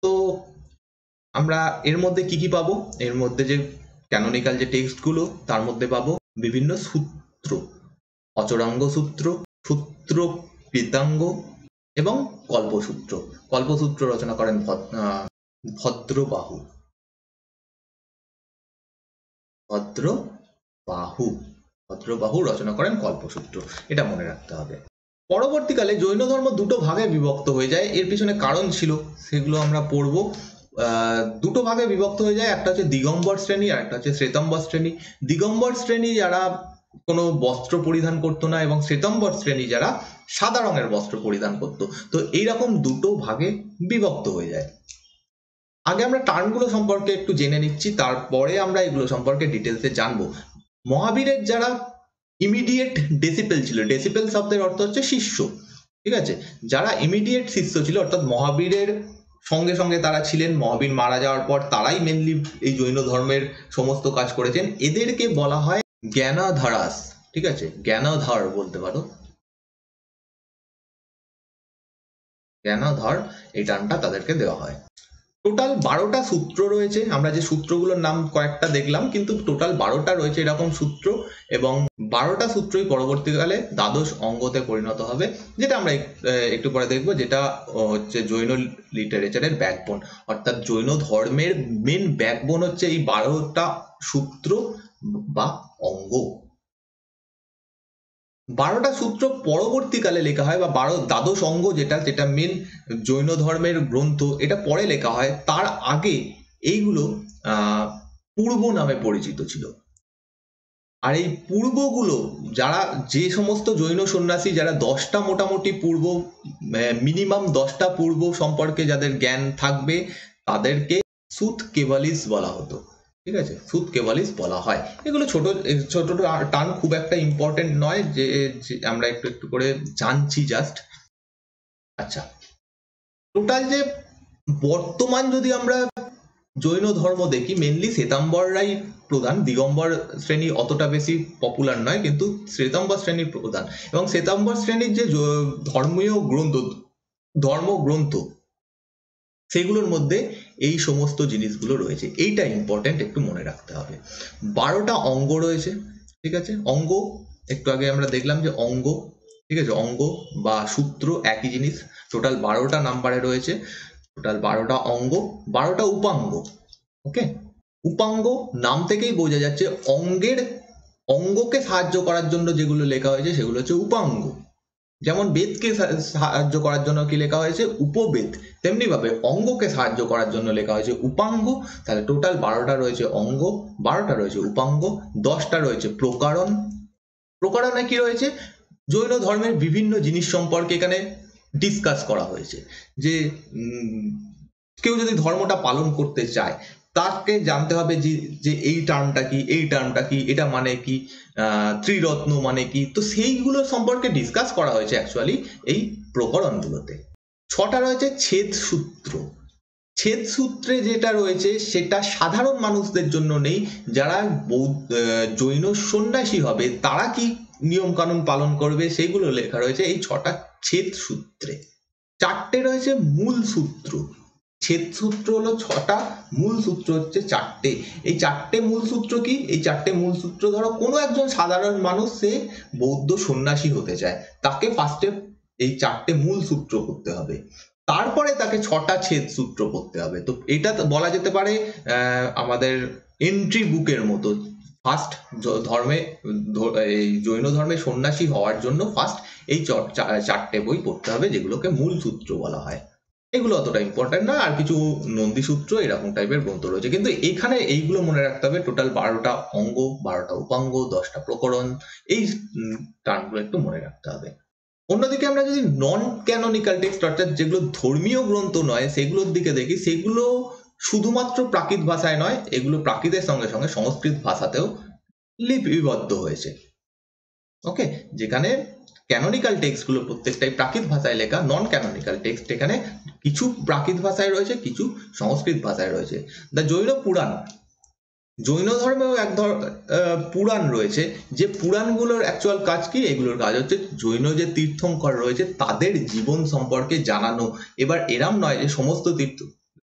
তো আমরা এর মধ্যে কি কি পাবো? এর মধ্যে যে ক্যানোনিক্যাল যে টেক্সটগুলো, তার মধ্যে পাবো বিভিন্ন সূত্র, অচরাঙ্গ সূত্র, সূত্র পীতাঙ্গ এবং কল্পসূত্র। কল্পসূত্র রচনা করেন ভদ্রবাহু। ভদ্রবাহু রচনা করেন কল্পসূত্র, এটা মনে রাখতে হবে। পরবর্তীকালে জৈন ধর্ম দুটো ভাগে বিভক্ত হয়ে যায়, এর পিছনে কারণ ছিল, সেগুলো আমরা পড়বো। দুটো ভাগে বিভক্ত হয়ে যায়, একটা হচ্ছে দিগম্বর শ্রেণী আর একটা হচ্ছে শ্বেতাম্বর শ্রেণী। দিগম্বর শ্রেণী যারা কোনো বস্ত্র পরিধান করতো না, এবং শ্বেতাম্বর শ্রেণী যারা সাদা রঙের বস্ত্র পরিধান করতো। তো এইরকম দুটো ভাগে বিভক্ত হয়ে যায়। আগে আমরা টার্মগুলো সম্পর্কে একটু জেনে নিচ্ছি, তারপরে আমরা এগুলো সম্পর্কে ডিটেলসে জানবো। মহাবীরের যারা ইমিডিয়েট ডেসিপেল ছিল, ডেসিপেল শব্দের অর্থ হচ্ছে শিষ্য, ঠিক আছে, যারা ইমিডিয়েট শিষ্য ছিল, অর্থাৎ মহাবীরের সঙ্গে সঙ্গে তারা ছিলেন, মহাবীর মারা যাওয়ার পর তারাই মেনলি এই জৈন ধর্মের সমস্ত কাজ করেছেন, এদেরকে বলা হয় জ্ঞানাধারাস, ঠিক আছে, জ্ঞানাধার বলতে পারো, জ্ঞানাধার, এই টার্মটা তাদেরকে দেওয়া হয়। টোটাল 12টা সূত্র রয়েছে, আমরা যে সূত্রগুলোর নাম কয়েকটা দেখলাম, কিন্তু টোটাল 12টা রয়েছে এরকম সূত্র, এবং 12টা সূত্রই পরবর্তীকালে দ্বাদশ অঙ্গতে পরিণত হবে, যেটা আমরা একটু পরে দেখবো, যেটা হচ্ছে জৈন লিটারেচারের ব্যাকবোন। অর্থাৎ জৈন ধর্মের মেন ব্যাকবোন হচ্ছে এই 12টা সূত্র বা অঙ্গ। 12টা সূত্র পরবর্তীকালে লেখা হয়, বা দ্বাদশ অঙ্গ যেটা মেন জৈন ধর্মের গ্রন্থ, এটা পরে লেখা হয়। তার আগে এইগুলো পূর্ব নামে পরিচিত ছিল। আর এই পূর্বগুলো যারা, যে সমস্ত জৈন সন্ন্যাসী যারা 10টা মোটামুটি পূর্ব, মিনিমাম 10টা পূর্ব সম্পর্কে যাদের জ্ঞান থাকবে, তাদেরকে সুত কেবালিস বলা হতো, ঠিক আছে, সুত কেবালিস বলা হয়। এগুলো ছোট ছোট টার্ম, খুব একটা ইম্পর্টেন্ট নয়, যে আমরা একটু একটু করে জানছি জাস্ট। আচ্ছা, টোটাল যে বর্তমান যদি আমরা জৈন ধর্ম দেখি, মেনলি শ্বেতাম্বররাই প্রধান, দিগম্বর শ্রেণী অতটা বেশি পপুলার নয়, কিন্তু শ্বেতাম্বর শ্রেণী প্রধান। এবং শ্বেতাম্বর শ্রেণীর যে ধর্মীয় গ্রন্থ, ধর্মগ্রন্থ, সেগুলোর মধ্যে এই সমস্ত জিনিসগুলো রয়েছে, এইটা ইম্পর্টেন্ট, একটু মনে রাখতে হবে। 12টা অঙ্গ রয়েছে, ঠিক আছে, অঙ্গ একটু আগে আমরা দেখলাম যে অঙ্গ, ঠিক আছে, অঙ্গ বা সূত্র একই জিনিস। টোটাল 12টা নাম্বারে রয়েছে, টোটাল 12টা অঙ্গ, 12টা উপাঙ্গ। ওকে, উপাঙ্গ নাম থেকেই বোঝা যাচ্ছে অঙ্গকে সাহায্য করার জন্য যেগুলো লেখা হয়েছে সেগুলো হচ্ছে উপাঙ্গ। যেমন বেদকে সাহায্য করার জন্য কি লেখা হয়েছে, উপবেদ, তেমনি ভাবে অঙ্গকে সাহায্য করার জন্য লেখা হয়েছে উপাঙ্গ। তাহলে টোটাল 12টা রয়েছে অঙ্গ, 12টা রয়েছে উপাঙ্গ, 10টা রয়েছে প্রকারণ। প্রকারণে কি রয়েছে, জৈন ধর্মের বিভিন্ন জিনিস সম্পর্কে এখানে ডিসকাস করা হয়েছে, যে কেউ যদি ধর্মটা পালন করতে চায়, তাকে জানতে হবে যে এই টার্মটা কি, এই টার্মটা কি, এটা মানে কি, ত্রিরত্ন মানে কি। তো সেইগুলো সম্পর্কে ডিসকাস করা হয়েছে অ্যাকচুয়ালি এই প্রকরণগুলোতে। 6টা রয়েছে ছেদ সূত্র। ছেদ সূত্রে যেটা রয়েছে সেটা সাধারণ মানুষদের জন্য নেই, যারা জৈন সন্ন্যাসী হবে তারা কি নিয়ম কানুন পালন করবে, সেগুলো লেখা রয়েছে এই 6টা ছেদ সূত্রে। 4টে রয়েছে মূল সূত্র। ছেদ সূত্র হলো 6টা, মূল সূত্র হচ্ছে 4টে। এই 4টে মূল সূত্র কি, এই 4টে মূল সূত্র, ধরো কোনো একজন সাধারণ মানুষ সে বৌদ্ধ সন্ন্যাসী হতে চায়, তাকে ফার্স্টে এই 4টে মূল সূত্র করতে হবে, তারপরে তাকে 6টা ছেদ সূত্র করতে হবে। তো এটা বলা যেতে পারে আমাদের এন্ট্রি বুকের মতো। ফার্স্ট ধর্মে, এই জৈন ধর্মে সন্ন্যাসী হওয়ার জন্য ফার্স্ট এই 4টে বই পড়তে হবে, যেগুলোকে মূল সূত্র বলা হয়। এগুলো অতটা ইম্পর্টেন্ট না, আর কিছু নন্দী সূত্র এরকম টাইপের গ্রন্থ রয়েছে, কিন্তু এখানে এইগুলো মনে রাখতে হবে। টোটাল 12টা অঙ্গ, 12টা উপাঙ্গ, 10টা প্রকরণ, এই টার্মগুলো একটু মনে রাখতে হবে। অন্যদিকে আমরা যদি নন ক্যানোনিক্যাল টেক্সট, অর্থাৎ যেগুলো ধর্মীয় গ্রন্থ নয়, সেগুলোর দিকে দেখি, সেগুলো শুধুমাত্র প্রাকৃত ভাষায় নয়, এগুলো প্রাকৃতের সঙ্গে সঙ্গে সংস্কৃত ভাষাতেও লিপিবদ্ধ হয়েছে। ওকে, যেখানে ক্যানোনিক্যাল টেক্সটগুলো প্রত্যেকটাই প্রাকৃত ভাষায় লেখা, নন ক্যানোনিক্যাল টেক্সট এখানে কিছু প্রাকৃত ভাষায় রয়েছে, কিছু সংস্কৃত ভাষায় রয়েছে। দ্য জৈন পুরাণ, জৈন ধর্মেও এক পুরাণ রয়েছে, যে পুরাণগুলোর অ্যাকচুয়াল কাজ কি? এগুলোর কাজ হচ্ছে জৈন যে তীর্থঙ্কর রয়েছে তাদের জীবন সম্পর্কে জানানো। এবার এরম নয় যে সমস্ত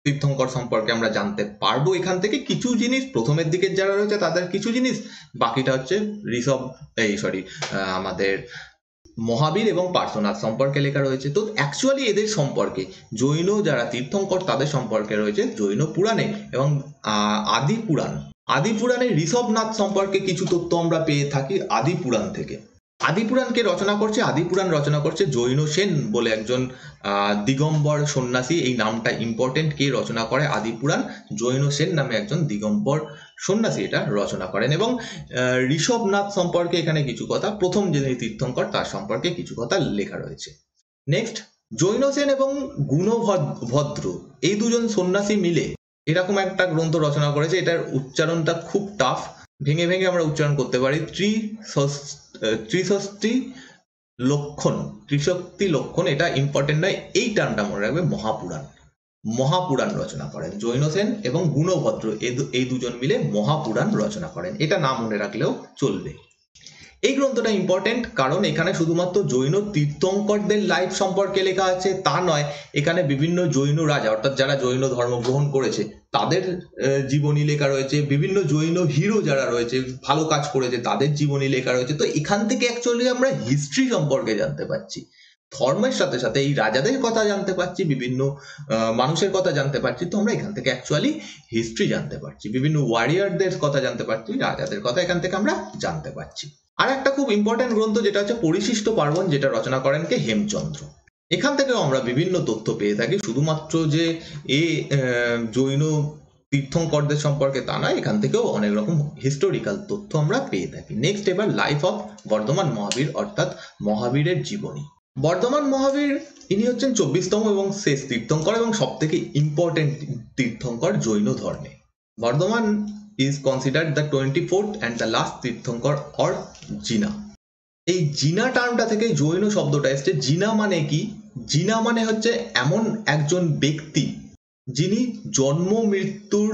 তীর্থঙ্কর সম্পর্কে আমরা জানতে পারবো এখান থেকে, কিছু জিনিস প্রথমের দিকের যারা রয়েছে তাদের কিছু জিনিস, বাকিটা হচ্ছে আমাদের মহাবীর এবং পার্শ্বনাথ সম্পর্কে লেখা রয়েছে। তো অ্যাকচুয়ালি এদের সম্পর্কে জৈন যারা তীর্থঙ্কর তাদের সম্পর্কে রয়েছে জৈন পুরাণে। এবং আদি পুরাণে ঋষভনাথ সম্পর্কে কিছু তথ্য আমরা পেয়ে থাকি আদি পুরাণ থেকে। আদি পুরাণকে রচনা করছে, আদি পুরাণ রচনা করছে জৈন সেন বলে একজন দিগম্বর সন্ন্যাসী। এই নামটা ইম্পর্টেন্ট, কে রচনা করে আদি পুরাণ? জৈন সেন নামে একজন দিগম্বর সন্ন্যাসী এটা রচনা করেন। এবং ঋষভনাথ সম্পর্কে এখানে কিছু কথা, প্রথম যিনি তীর্থঙ্কর তার সম্পর্কে কিছু কথা লেখা রয়েছে। নেক্সট, জৈন সেন এবং গুণভদ্র এই দুজন সন্ন্যাসী মিলে এরকম একটা গ্রন্থ রচনা করেছে। এটার উচ্চারণটা খুব টাফ, ভেঙে ভেঙে আমরা উচ্চারণ করতে পারি। ত্রিশক্তি লক্ষণ, এটা ইম্পর্টেন্ট নয়, এই টার্মটা মনে রাখবে। মহাপুরাণ রচনা করেন জৈন সেন এবং গুণভদ্র, এই দুজন মিলে মহাপুরাণ রচনা করেন। এটা না মনে রাখলেও চলবে। এই গ্রন্থটা ইম্পর্টেন্ট কারণ এখানে শুধুমাত্র জৈন তীর্থঙ্করদের লাইফ সম্পর্কে লেখা আছে তা নয়, এখানে বিভিন্ন জৈন রাজা অর্থাৎ যারা জৈন ধর্ম গ্রহণ করেছে তাদের জীবনী লেখা রয়েছে, বিভিন্ন জৈন হিরো যারা রয়েছে ভালো কাজ করেছে তাদের জীবনী লেখা রয়েছে। তো এখান থেকে অ্যাকচুয়ালি আমরা হিস্ট্রি সম্পর্কে জানতে পারছি, ধর্মের সাথে সাথে এই রাজাদের কথা জানতে পারছি, বিভিন্ন মানুষের কথা জানতে পারছি। তো আমরা এখান থেকে অ্যাকচুয়ালি হিস্ট্রি জানতে পারছি, বিভিন্ন ওয়ারিয়ারদের কথা জানতে পারছি, রাজাদের কথা এখান থেকে আমরা জানতে পারছি। আর একটা খুব ইম্পর্টেন্ট গ্রন্থ যেটা হচ্ছে পরিশিষ্ট পার্বণ, যেটা রচনা করেন কে? হেমচন্দ্র। এখান থেকেও আমরা বিভিন্ন তথ্য পেয়ে থাকি, শুধুমাত্র যে জৈন তীর্থঙ্করদের সম্পর্কে তা নয়, এখান থেকেও অনেক রকম হিস্টোরিক্যাল তথ্য আমরা পেয়ে থাকি। নেক্সট, এবার লাইফ অফ বর্ধমান মহাবীর অর্থাৎ মহাবীরের জীবনী। বর্ধমান মহাবীর ইনি হচ্ছেন 24তম এবং শেষ তীর্থঙ্কর এবং সব থেকে ইম্পর্টেন্ট তীর্থঙ্কর জৈন ধর্মে। Bardhaman is considered the 24th and the last Tirthankar or জিনা। এই জিনা টার্মটা থেকে জৈন শব্দটা এসছে। জিনা মানে কি? জিনা মানে হচ্ছে এমন একজন ব্যক্তি যিনি জন্ম মৃত্যুর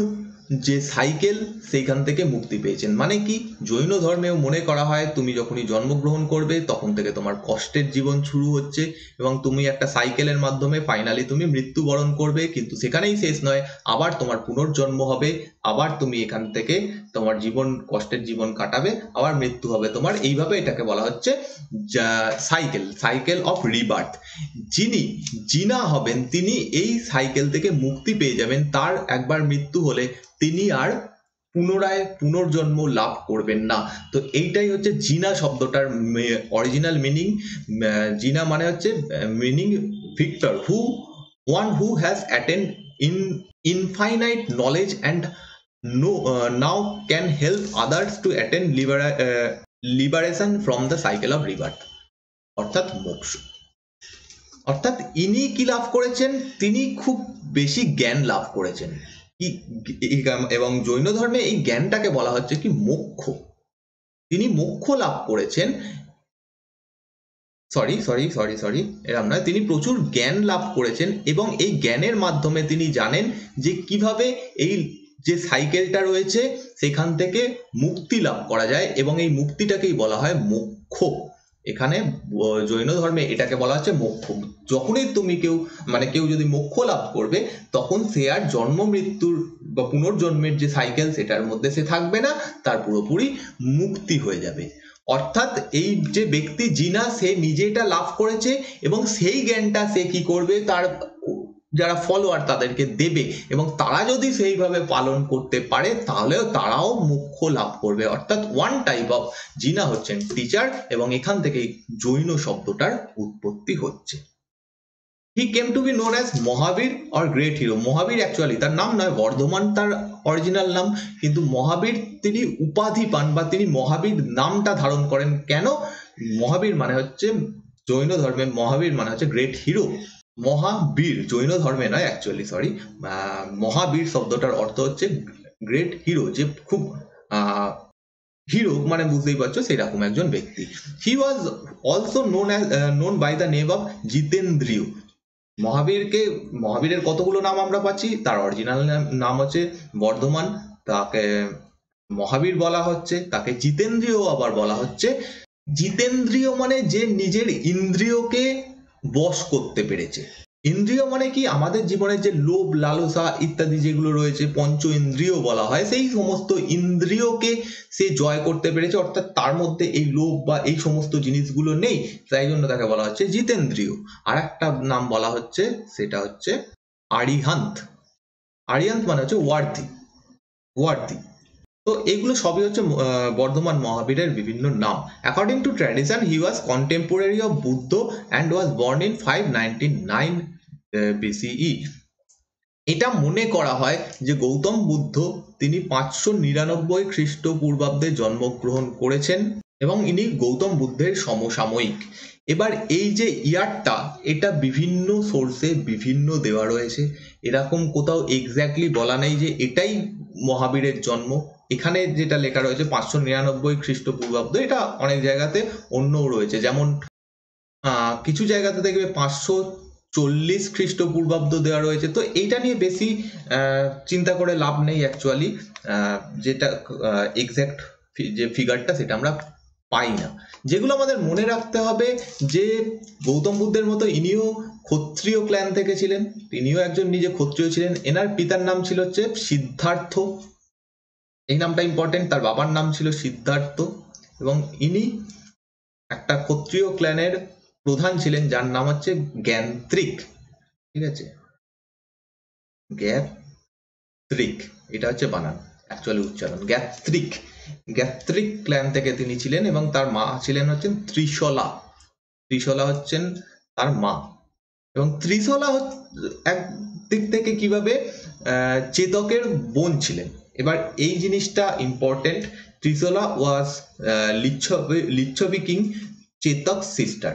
যে সাইকেল সেইখান থেকে মুক্তি পেয়েছেন। মানে কি? জৈন ধর্মেও মনে করা হয় তুমি যখনই জন্মগ্রহণ করবে তখন থেকে তোমার কষ্টের জীবন শুরু হচ্ছে এবং তুমি একটা সাইকেলের মাধ্যমে ফাইনালি তুমি মৃত্যুবরণ করবে, কিন্তু সেখানেই শেষ নয়, আবার তোমার পুনর্জন্ম হবে, আবার তুমি এখান থেকে তোমার কষ্টের জীবন কাটাবে, আবার মৃত্যু হবে তোমার। এইভাবে এটাকে বলা হচ্ছে সাইকেল অফ রিবার্থ। যিনি জিনা হবেন তিনি এই সাইকেল থেকে মুক্তি পেয়ে যাবেন। তার একবার মৃত্যু হলে তিনি আর পুনরায় পুনর্জন্ম লাভ করবেন না। তো এইটাই হচ্ছে জিনা শব্দটার অরিজিনাল মিনিং। জিনা মানে হচ্ছে meaning Victor, one who has attained infinite knowledge and now can help others to attain liberation from the cycle of rebirth, অর্থাৎ মোক্ষ। অর্থাৎ ইনি কি লাভ করেছেন? তিনি খুব বেশি জ্ঞান লাভ করেছেন এবং জৈন ধর্মে এই জ্ঞানটাকে বলা হচ্ছে কি? মোক্ষ। তিনি মোক্ষ লাভ করেছেন। সরি এরকম নয়, তিনি প্রচুর জ্ঞান লাভ করেছেন এবং এই জ্ঞানের মাধ্যমে তিনি জানেন যে কিভাবে এই যে সাইকেলটা রয়েছে সেখান থেকে মুক্তি লাভ করা যায় এবং এই মুক্তিটাকেই বলা হয় মোক্ষ। এখানে জৈন ধর্মে এটাকে বলা হচ্ছে মোক্ষ। যখনই তুমি কেউ যদি মোক্ষ লাভ করবে তখন সে আর জন্ম মৃত্যুর বা পুনর্জন্মের যে সাইকেল সেটার মধ্যে সে থাকবে না, তার পুরোপুরি মুক্তি হয়ে যাবে। অর্থাৎ এই যে ব্যক্তি জিনা, সে নিজে এটা লাভ করেছে এবং সেই জ্ঞানটা সে কি করবে, তার যারা ফলোয়ার তাদেরকে দেবে এবং তারা যদি সেইভাবে পালন করতে পারে তাহলেও তারাও মোক্ষ লাভ করবে। অর্থাৎ ওয়ান টাইপ অফ জিনা হচ্ছেন টিচার এবং এখান থেকে জৈন শব্দটার উৎপত্তি হচ্ছে। He came to be known as Mahavir or great hero. Mahavir actually তার নাম নয়, বর্ধমান তার অরিজিনাল নাম, কিন্তু মহাবীর তিনি উপাধি পান বা তিনি মহাবীর নামটা ধারণ করেন। কেন? মহাবীর মানে হচ্ছে জৈন ধর্মে মহাবীর মানে হচ্ছে গ্রেট হিরো। মহাবীর জৈন ধর্মে নয় অ্যাকচুয়ালি, সরি, মহাবীর শব্দটার অর্থ হচ্ছে গ্রেট হিরো, যে খুব হিরো মানে বুঝতেই পারছো সেরকম একজন ব্যক্তি। He was also known by the name of Jitendriya. মহাবীরের কতগুলো নাম আমরা পাচ্ছি। তার অরিজিনাল নাম হচ্ছে বর্ধমান, তাকে মহাবীর বলা হচ্ছে, তাকে জিতেন্দ্রিয় আবার বলা হচ্ছে। জিতেন্দ্রিয় মানে যে নিজের ইন্দ্রিয়কে বশ করতে পেরেছে। ইন্দ্রিয় মানে কি, আমাদের জীবনের যে লোভ, লালসা ইত্যাদি যেগুলো রয়েছে, পঞ্চ ইন্দ্রিয় বলা হয়, সেই সমস্ত ইন্দ্রিয়কে সে জয় করতে পেরেছে, অর্থাৎ তার মধ্যে এই লোভ বা এই সমস্ত জিনিসগুলো নেই, তাই জন্য তাকে বলা হচ্ছে জিতেন্দ্রিয়। আর একটা নাম বলা হচ্ছে, সেটা হচ্ছে আরিহান্ত। আরিহান্ত মানে হচ্ছে ওয়ার্থি, ওয়ার্থি। তো এগুলো সবই হচ্ছে বর্ধমান মহাবীরের বিভিন্ন নাম। According to tradition he was contemporary of Buddha and was born in 599 BCE। এটা মনে করা হয় যে গৌতম বুদ্ধ তিনি 599 খ্রিস্টপূর্বাব্দে জন্মগ্রহণ করেছেন এবং ইনি গৌতম বুদ্ধের সমসাময়িক। এবার এই যে ইয়ারটা, এটা বিভিন্ন সোর্সে বিভিন্ন দেওয়া রয়েছে, এরকম কোথাও এক্স্যাক্টলি বলা নেই যে এটাই মহাবীরের জন্ম। এখানে যেটা লেখা রয়েছে 599 খ্রিস্টপূর্বাব্দ, এটা অনেক জায়গাতে অন্যও রয়েছে, যেমন কিছু জায়গাতে দেখবে 540 খ্রিস্টপূর্বাব্দ দেওয়া রয়েছে। তো এইটা নিয়ে বেশি চিন্তা করে লাভ নেই অ্যাকচুয়ালি, যেটা এক্স্যাক্ট যে ফিগারটা সেটা আমরা পাই না। যেগুলো আমাদের মনে রাখতে হবে যে গৌতম বুদ্ধের মতো ইনিও ক্ষত্রিয় ক্ল্যান থেকে ছিলেন, তিনিও একজন নিজে ক্ষত্রিয় ছিলেন। এনার পিতার নাম ছিল হচ্ছে সিদ্ধার্থ, এই নামটা ইম্পর্টেন্ট। তার বাবার নাম ছিল সিদ্ধার্থ এবং ইনি একটা ক্ষত্রিয় ক্ল্যানের প্রধান ছিলেন, যার নাম হচ্ছে জ্ঞানত্রিক। ঠিক আছে, জ্ঞাত্রিক, এটা হচ্ছে বানান, অ্যাকচুয়ালি উচ্চারণ জ্ঞাত্রিক। জ্ঞাত্রিক ক্ল্যান থেকে তিনি ছিলেন এবং তার মা ছিলেন হচ্ছেন ত্রিশলা। ত্রিশলা হচ্ছেন তার মা। এবং ত্রিশলা এক দিক থেকে কিভাবে চেতকের বোন ছিলেন। এবার এই জিনিসটা ইম্পর্টেন্ট। ত্রিশলা ওয়াজ লিচ্ছবি কিং চেতক সিস্টার।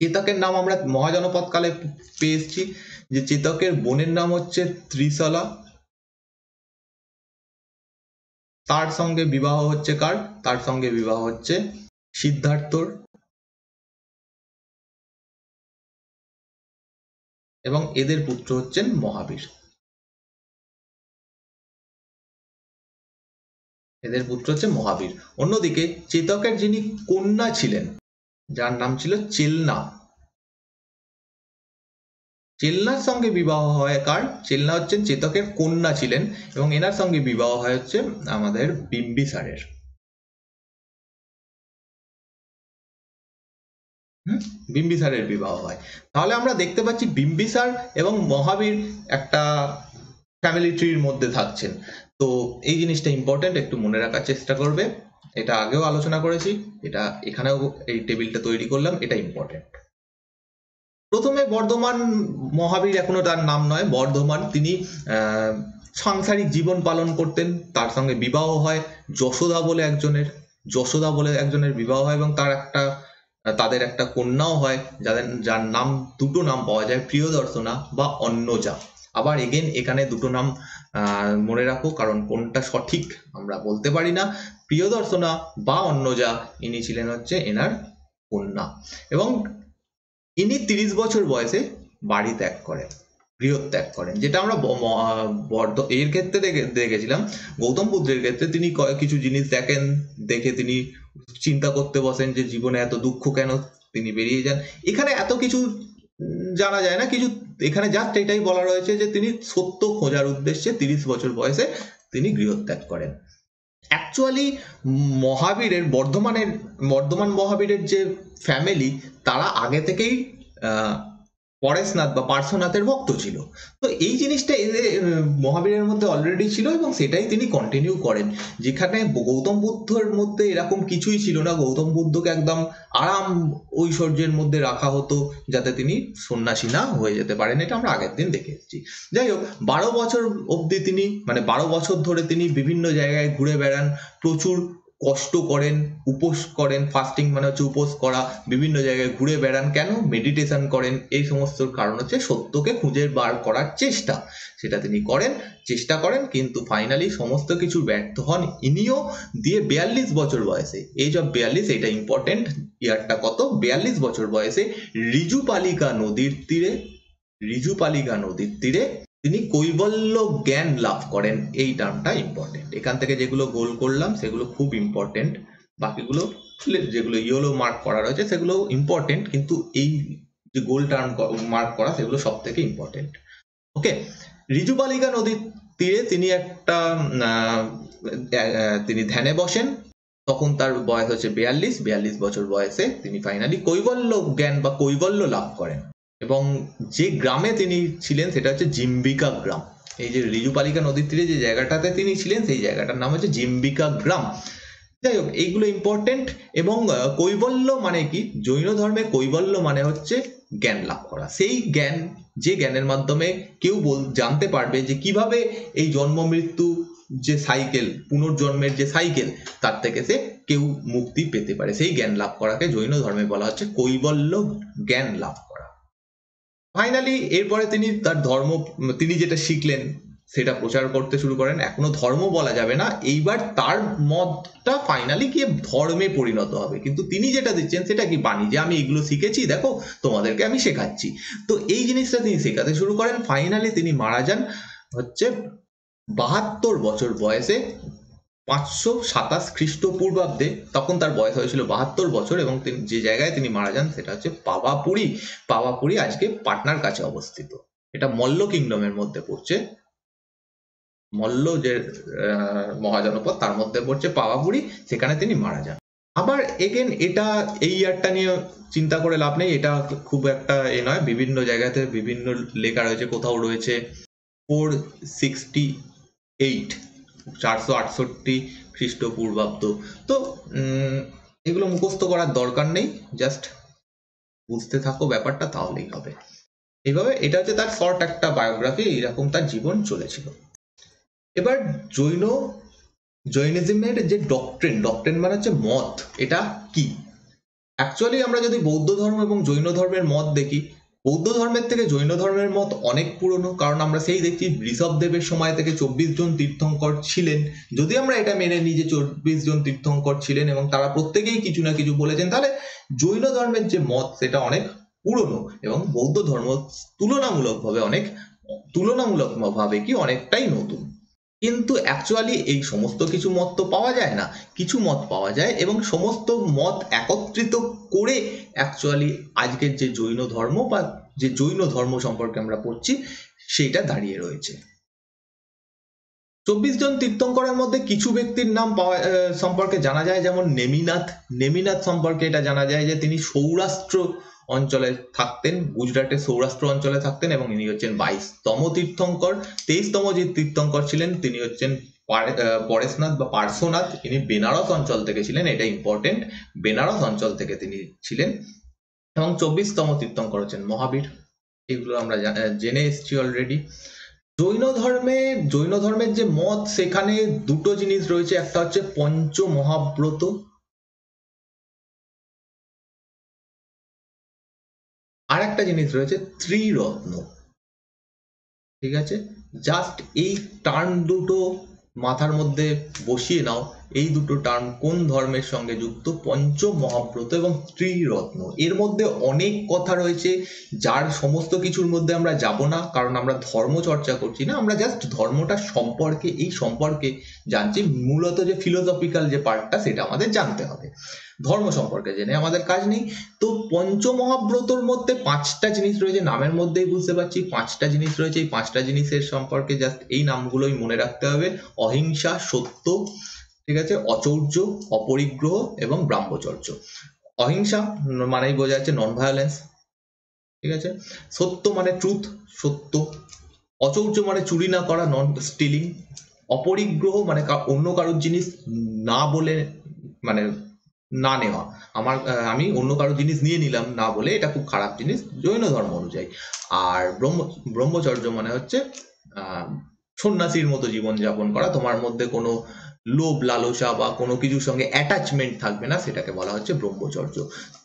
চেতকের নাম আমরা মহাজনপদ কালে পেয়ে এসেছি, যে চেতকের বোনের নাম হচ্ছে ত্রিশলা। তার সঙ্গে বিবাহ হচ্ছে কার? তার সঙ্গে বিবাহ হচ্ছে সিদ্ধার্থর, এবং এদের পুত্র হচ্ছেন মহাবীর। এদের পুত্র হচ্ছে মহাবীর। অন্যদিকে চেতকের যিনি কন্যা ছিলেন, যার নাম ছিল চেলনা, চেলনার সঙ্গে বিবাহ হয় কার? চেলনা হচ্ছেন চেতকের কন্যা ছিলেন এবং এনার সঙ্গে বিবাহ হয় হচ্ছে আমাদের বিম্বিসারের। বিম্বিসারের বিবাহ হয়। তাহলে আমরা দেখতে পাচ্ছি বিম্বিসার এবং মহাবীর একটা ফ্যামিলি ট্রির মধ্যে থাকছেন। তো এই জিনিসটা ইম্পর্টেন্ট, একটু মনে রাখার চেষ্টা করবে। এটা আগেও আলোচনা করেছি, এটা এখানেও এই টেবিলটা তৈরি করলাম, এটা ইম্পর্টেন্ট। প্রথমে বর্ধমান মহাবীর, এখনো তার নাম নয় বর্ধমান, তিনি সাংসারিক জীবন পালন করতেন। তার সঙ্গে বিবাহ হয় যশোদা বলে একজনের বিবাহ হয় এবং তাদের একটা কন্যাও হয়, যার নাম, দুটো নাম পাওয়া যায়, প্রিয়দর্শনা বা অন্নজা। আবার এগেন এখানে দুটো নাম মনে রাখো, কারণ কোনটা সঠিক আমরা বলতে পারি না। প্রিয়দর্শনা বা অন্নজা, ইনি ছিলেন হচ্ছে এনার কন্যা এবং ইনি 30 বছর বয়সে বাড়ি ত্যাগ করেন, গৃহত্যাগ করেন। যেটা আমরা এর ক্ষেত্রে দেখেছিলাম। গৌতম বুদ্ধের ক্ষেত্রে তিনি কিছু জিনিস দেখে তিনি চিন্তা করতে বসেন যে জীবনে এত দুঃখ কেন, তিনি বেরিয়ে যান। এখানে এত কিছু জানা যায় না, কিছু এখানে জাস্ট এটাই বলা রয়েছে যে তিনি সত্য খোঁজার উদ্দেশ্যে 30 বছর বয়সে তিনি গৃহত্যাগ করেন। অ্যাকচুয়ালি বর্ধমান মহাবীরের যে ফ্যামিলি, তারা আগে থেকেই পরেশনাথ বা পার্শ্বনাথের ভক্ত ছিল। তো এই জিনিসটা মহাবীরের মধ্যে অলরেডি ছিল এবং সেটাই তিনি কন্টিনিউ করেন। যেখানে গৌতম বুদ্ধের মধ্যে এরকম কিছুই ছিল না, গৌতম বুদ্ধকে একদম আরাম ঐশ্বর্যের মধ্যে রাখা হতো যাতে তিনি সন্ন্যাসী না হয়ে যেতে পারেন। এটা আমরা আগের দিন দেখে এসেছি। যাই হোক, 12 বছর অবধি তিনি 12 বছর ধরে তিনি বিভিন্ন জায়গায় ঘুরে বেড়ান, প্রচুর কষ্ট করেন, উপোস করেন, ফাস্টিং মানে হচ্ছে উপোস করা, বিভিন্ন জায়গায় ঘুরে বেড়ান, কেন মেডিটেশন করেন, এই সমস্ত কারণ হচ্ছে সত্যকে খুঁজে বার করার চেষ্টা, সেটা তিনি করেন, চেষ্টা করেন, কিন্তু ফাইনালি সমস্ত কিছু ব্যর্থ হন। ইনিও দিয়ে 42 বছর বয়সে, এজ অফ 42, এটা ইম্পর্টেন্ট, ইয়ারটা কত, 42 বছর বয়সে ঋজুপালিকা নদীর তীরে তিনি কৈবল্য জ্ঞান লাভ করেন। এই টার্মটা ইম্পর্টেন্ট, এখান থেকে যেগুলো গোল করলাম সেগুলো খুব ইম্পর্টেন্ট, বাকিগুলো যেগুলো ইয়েলো মার্ক করা রয়েছে সেগুলো ইম্পর্টেন্ট, কিন্তু এই যে গোল টার্ম মার্ক করা সেগুলো সব থেকে ইম্পর্টেন্ট। ওকে, ঋজুপালিকা নদীর তীরে তিনি ধ্যানে বসেন, তখন তার বয়স হচ্ছে 42 বছর বয়সে তিনি ফাইনালি কৈবল্য জ্ঞান বা কৈবল্য লাভ করেন। এবং যে গ্রামে তিনি ছিলেন সেটা হচ্ছে জিম্বিকা গ্রাম। এই যে ঋজুপালিকা নদীর তীরে যে জায়গাটাতে তিনি ছিলেন সেই জায়গাটার নাম হচ্ছে জিম্বিকা গ্রাম। যাই হোক, এইগুলো ইম্পর্টেন্ট। এবং কৈবল্য মানে কি, জৈন ধর্মে কৈবল্য মানে হচ্ছে জ্ঞান লাভ করা, সেই জ্ঞান যে জ্ঞানের মাধ্যমে কেউ জানতে পারবে যে কিভাবে এই জন্ম মৃত্যু যে সাইকেল, পুনর্জন্মের যে সাইকেল, তার থেকে সে কেউ মুক্তি পেতে পারে, সেই জ্ঞান লাভ করাকে জৈন ধর্মে বলা হচ্ছে কৈবল্য জ্ঞান লাভ করা। ফাইনালি এরপরে তিনি যেটা শিখলেন সেটা প্রচার করতে শুরু করেন। এখনো ধর্ম বলা যাবে না, এইবার তার মতটা ফাইনালি গিয়ে ধর্মে পরিণত হবে, কিন্তু তিনি যেটা দিচ্ছেন সেটা কি, বাণী, যে আমি এগুলো শিখেছি, দেখো তোমাদেরকে আমি শেখাচ্ছি। তো এই জিনিসটা তিনি শেখাতে শুরু করেন। ফাইনালি তিনি মারা যান হচ্ছে 72 বছর বয়সে, 527 খ্রিস্টপূর্বাব্দে। তখন তার বয়স হয়েছিল 72 বছর, এবং তিনি যে জায়গায় তিনি মারা যান সেটা হচ্ছে পাওয়াপুরি আজকে পাটনার কাছে অবস্থিত। এটা মল্ল কিংডমের মধ্যে পড়ছে, মল্ল যে মহাজনপদ তার মধ্যে পড়ছে পাওয়াপুরি, সেখানে তিনি মারা যান। আবার এগেন এই ইয়ারটা নিয়ে চিন্তা করে লাভ নেই, এটা খুব একটা নয়, বিভিন্ন জায়গাতে বিভিন্ন লেখা রয়েছে, কোথাও রয়েছে 468 খ্রিস্টপূর্বাব্দ। তো এগুলো মুখস্থ করার দরকার নেই, জাস্ট বুঝতে থাকো ব্যাপারটা, তাহলেই হবে। এইভাবে এটা হচ্ছে তার শর্ট একটা বায়োগ্রাফি, এইরকম তার জীবন চলেছিল। এবার জৈনিজমের যে ডক্ট্রিন মানে হচ্ছে মত, এটা কি? অ্যাকচুয়ালি আমরা যদি বৌদ্ধ ধর্ম এবং জৈন ধর্মের মত দেখি, বৌদ্ধ ধর্মের থেকে জৈন ধর্মের মত অনেক পুরনো, কারণ আমরা সেই দেখছি ঋষভদেবের সময় থেকে 24 জন তীর্থঙ্কর ছিলেন। যদি আমরা এটা মেনে নিই যে 24 জন তীর্থঙ্কর ছিলেন এবং তারা প্রত্যেকেই কিছু না কিছু বলেছেন, তাহলে জৈন ধর্মের যে মত সেটা অনেক পুরনো, এবং বৌদ্ধ ধর্ম তুলনামূলকভাবে কি অনেকটাই নতুন। কিন্তু অ্যাকচুয়ালি এই সমস্ত কিছু মত তো পাওয়া যায় না, কিছু মত পাওয়া যায়, এবং সমস্ত মত একত্রিত করে অ্যাকচুয়ালি আজকের যে জৈন ধর্ম বা যে জৈন ধর্ম সম্পর্কে আমরা পড়ছি সেইটা দাঁড়িয়ে রয়েছে। 24 জন তীর্থঙ্করের মধ্যে কিছু ব্যক্তির নাম সম্পর্কে জানা যায়, যেমন নেমিনাথ সম্পর্কে এটা জানা যায় যে তিনি সৌরাষ্ট্র অঞ্চলে থাকতেন, গুজরাটের সৌরাষ্ট্র অঞ্চলে থাকতেন, এবং ইনি হচ্ছেন 22তম তীর্থঙ্কর। 23তম যে তীর্থঙ্কর ছিলেন তিনি হচ্ছেন পরেশনাথ বা পার্শ্বনাথ, ইনি বেনারস অঞ্চল থেকে ছিলেন, এটা ইম্পর্টেন্ট, বেনারস অঞ্চল থেকে তিনি ছিলেন। এবং 24তম তীর্থঙ্কর হচ্ছেন মহাবীর। এগুলো আমরা জেনে এসেছি অলরেডি। জৈন ধর্মের যে মত, সেখানে দুটো জিনিস রয়েছে, একটা হচ্ছে পঞ্চ মহাব্রত, আর একটা জিনিস রয়েছে ত্রিরত্ন। ঠিক আছে, জাস্ট এই টার্ম দুটো মাথার মধ্যে বসিয়ে নাও, এই দুটো টার্ম কোন ধর্মের সঙ্গে যুক্ত, পঞ্চ মহাব্রত এবং ত্রিরত্ন। এর মধ্যে অনেক কথা রয়েছে, যার সমস্ত কিছুর মধ্যে আমরা যাব না, কারণ আমরা ধর্ম চর্চা করছি না, আমরা জাস্ট ধর্মটা সম্পর্কে জানছি। মূলত যে ফিলোসফিক্যাল যে পার্টটা, সেটা আমাদের জানতে হবে, ধর্ম সম্পর্কে জেনে আমাদের কাজ নেই। তো পঞ্চমহাব্রতর মধ্যে 5টা জিনিস রয়েছে, নামের মধ্যেই বুঝতে পারছি 5টা জিনিস রয়েছে। এই 5টা জিনিসের সম্পর্কে জাস্ট এই নামগুলোই মনে রাখতে হবে: অহিংসা, সত্য, ঠিক আছে, অচৌর্য, অপরিগ্রহ এবং ব্রাহ্মচর্য। অহিংসা মানেই বোঝা যাচ্ছে নন ভায়োলেন্স, ঠিক আছে। সত্য মানে ট্রুথ, সত্য। অচৌর্য মানে চুরি না করা, নন স্টিলিং। অপরিগ্রহ মানে অন্য কারোর জিনিস না বলে, মানে না নেওয়া, আমি অন্য কারো জিনিস নিয়ে নিলাম না বলে, এটা খুব খারাপ জিনিস জৈন ধর্ম অনুযায়ী। আর ব্রহ্মচর্য মানে হচ্ছে সন্ন্যাসীর মতো জীবন যাপন করা, তোমার মধ্যে কোনো লোভ লালসা বা কোনো কিছুর সঙ্গে অ্যাটাচমেন্ট থাকবে না, সেটাকে বলা হচ্ছে ব্রহ্মচর্য।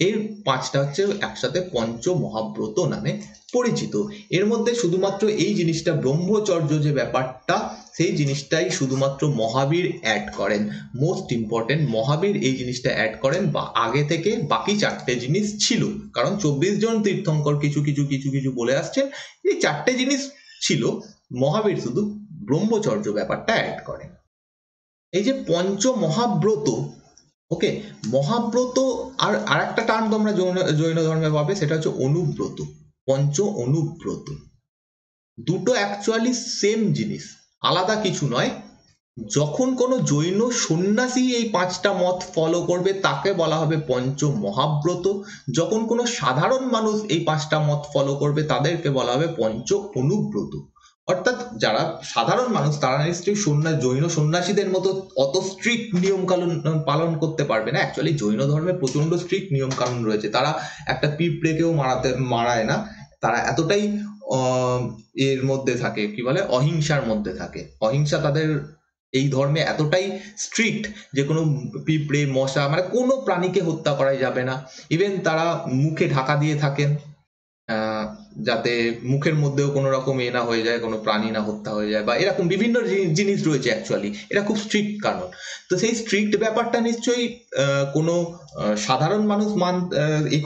এর পাঁচটা হচ্ছে একসাথে পঞ্চ মহাব্রত নামে পরিচিত। এর মধ্যে শুধুমাত্র এই জিনিসটা ব্রহ্মচর্য যে ব্যাপারটা, সেই জিনিসটাই শুধুমাত্র মহাবীর অ্যাড করেন। মোস্ট ইম্পর্টেন্ট, মহাবীর এই জিনিসটা অ্যাড করেন, বা আগে থেকে বাকি চারটে জিনিস ছিল, কারণ 24 জন তীর্থঙ্কর কিছু কিছু কিছু কিছু বলে আসছেন, এই চারটে জিনিস ছিল, মহাবীর শুধু ব্রহ্মচর্য ব্যাপারটা অ্যাড করেন। এই যে পঞ্চ মহাব্রত, ওকে, মহাব্রত আর আরেকটা টার্ম তোমরা জৈন ধর্মে পাবে, সেটা হচ্ছে অনুব্রত। পঞ্চ অনুব্রত দুটো অ্যাকচুয়ালি সেম জিনিস, আলাদা কিছু নয়। যখন কোনো জৈন সন্ন্যাসী এই পাঁচটা মত ফলো করবে তাকে বলা হবে পঞ্চ মহাব্রত। যখন কোনো সাধারণ মানুষ এই পাঁচটা মত ফলো করবে তাদেরকে বলা হবে পঞ্চ অনুব্রত। অর্থাৎ যারা সাধারণ মানুষ তারা নিশ্চয়ই জৈন সন্ন্যাসীদের মতো অত স্ট্রিক্ট নিয়ম কানুন পালন করতে পারবে না। অ্যাকচুয়ালি জৈন ধর্মে প্রচন্ড স্ট্রিক্ট নিয়ম কানুন রয়েছে, তারা একটা পিঁপড়েকেও মারায় না, তারা এতটাই এর মধ্যে থাকে, কি বলে, অহিংসার মধ্যে থাকে। অহিংসা তাদের এই ধর্মে এতটাই স্ট্রিক্ট যে কোনো পিঁপড়ে মশা মানে কোনো প্রাণীকে হত্যা করা যাবে না। ইভেন তারা মুখে ঢাকা দিয়ে থাকেন যাতে মুখের মধ্যেও কোনো রকম না হয়ে যায়, কোনো প্রাণী না হত্যা হয়ে যায়, বা এরকম বিভিন্ন জিনিস রয়েছে। অ্যাকচুয়ালি এটা খুব স্ট্রিক্ট কারণ। তো সেই স্ট্রিক্ট ব্যাপারটা নিশ্চয়ই কোনো সাধারণ মানুষ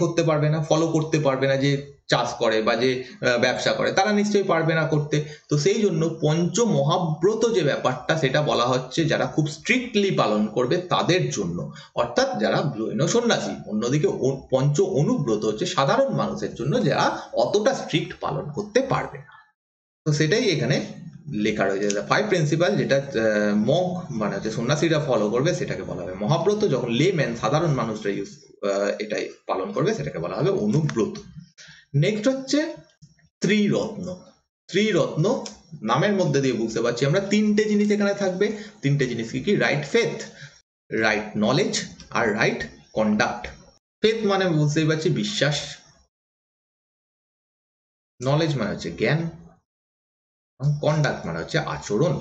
করতে পারবে না, ফলো করতে পারবে না, যে চাষ করে বা যে ব্যবসা করে তারা নিশ্চয়ই পারবে না করতে। তো সেই জন্য পঞ্চ মহাব্রত যে ব্যাপারটা সেটা বলা হচ্ছে যারা খুব স্ট্রিক্টলি পালন করবে তাদের জন্য, অর্থাৎ যারা জৈন সন্ন্যাসী। অন্যদিকে পঞ্চ অনুব্রত হচ্ছে সাধারণ মানুষের জন্য, যারা অতটা স্ট্রিক্ট পালন করতে পারবে না। তো সেটাই এখানে লেখা রয়েছে, 5 প্রিন্সিপাল, যেটা মঙ্ক মানে হচ্ছে সন্ন্যাসীরা ফলো করবে সেটাকে বলা হবে মহাব্রত। যখন লেম্যান সাধারণ মানুষরা এটাই পালন করবে সেটাকে বলা হবে অনুব্রত। নেক্সট হচ্ছে ত্রিরত্ন। ত্রিরত্ন নামের মধ্যে দিয়ে বুঝতে পারছি আমরা তিনটে জিনিস এখানে থাকবে। তিনটে জিনিস কি কি? রাইট ফেথ, রাইট নলেজ, আর রাইট কন্ডাক্ট। ফেথ মানে বুঝতেই পারছি বিশ্বাস, নলেজ মানে হচ্ছে জ্ঞান, কন্ডাক্ট মানে হচ্ছে আচরণ।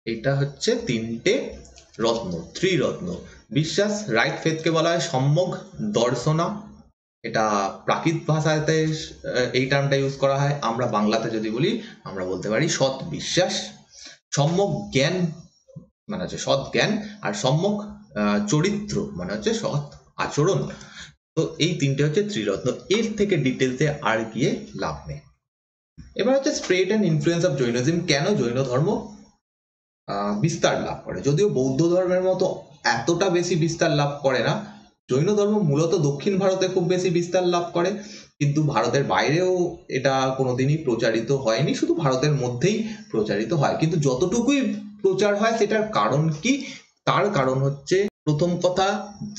এটা হচ্ছে তিনটে রত্ন, ত্রিরত্ন। বিশ্বাস, রাইট ফেথকে বলা হয় সম্যক দর্শনা, এটা প্রাকৃত ভাষাতে এই টার্মটা ইউজ করা হয়। আমরা বাংলাতে যদি বলি আমরা বলতে পারি সৎ বিশ্বাস। সম্যক জ্ঞান মানে হচ্ছে সৎ জ্ঞান, আর সম্যক চরিত্র মানে হচ্ছে সৎ আচরণ। তো এই তিনটে হচ্ছে ত্রিরত্ন। এর থেকে ডিটেলসে আর গিয়ে লাভ নেই। এবার হচ্ছে spread and influence of Jainism. কেন জৈন ধর্ম বিস্তার লাভ করে? যদিও বৌদ্ধ ধর্মের মতো এতটা বেশি বিস্তার লাভ করে না, জৈন ধর্ম মূলত দক্ষিণ ভারতে খুব বেশি বিস্তার লাভ করে, কিন্তু ভারতের বাইরেও এটা কোনোদিনই প্রচারিত হয়নি, শুধু ভারতের মধ্যেই প্রচারিত হয়। কিন্তু যতটুকুই প্রচার হয় সেটার কারণ কি? তার কারণ হচ্ছে, প্রথম কথা,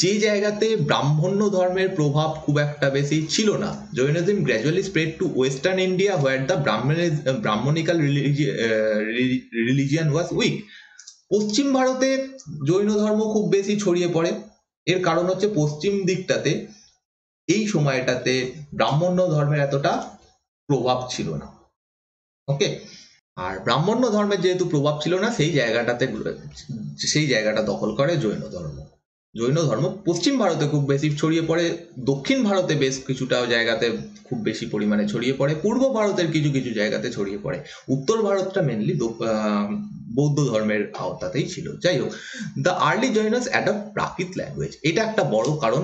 যে জায়গাতে ব্রাহ্মণ্য ধর্মের প্রভাব খুব একটা বেশি ছিল না, Jainism gradually spread to western India where the Brahmanical religion was weak. পশ্চিম ভারতে জৈন ধর্ম খুব বেশি ছড়িয়ে পড়ে। এর কারণ হচ্ছে পশ্চিম দিকটাতে এই সময়টাতে ব্রাহ্মণ্য ধর্মের এতটা প্রভাব ছিল না। ওকে, আর ব্রাহ্মণ্য ধর্মের যেহেতু প্রভাব ছিল না, সেই জায়গাটা দখল করে জৈন ধর্ম। জৈন ধর্ম পশ্চিম ভারতে খুব বেশি ছড়িয়ে পড়ে, দক্ষিণ ভারতে বেশ কিছুটা জায়গাতে খুব বেশি পরিমাণে ছড়িয়ে পড়ে, পূর্ব ভারতের কিছু কিছু জায়গাতে ছড়িয়ে পড়ে, উত্তর ভারতটা মেনলি বৌদ্ধ ধর্মের আওতাতেই ছিল। যাই হোক, the early Jainas adopt Prakrit language. এটা একটা বড় কারণ।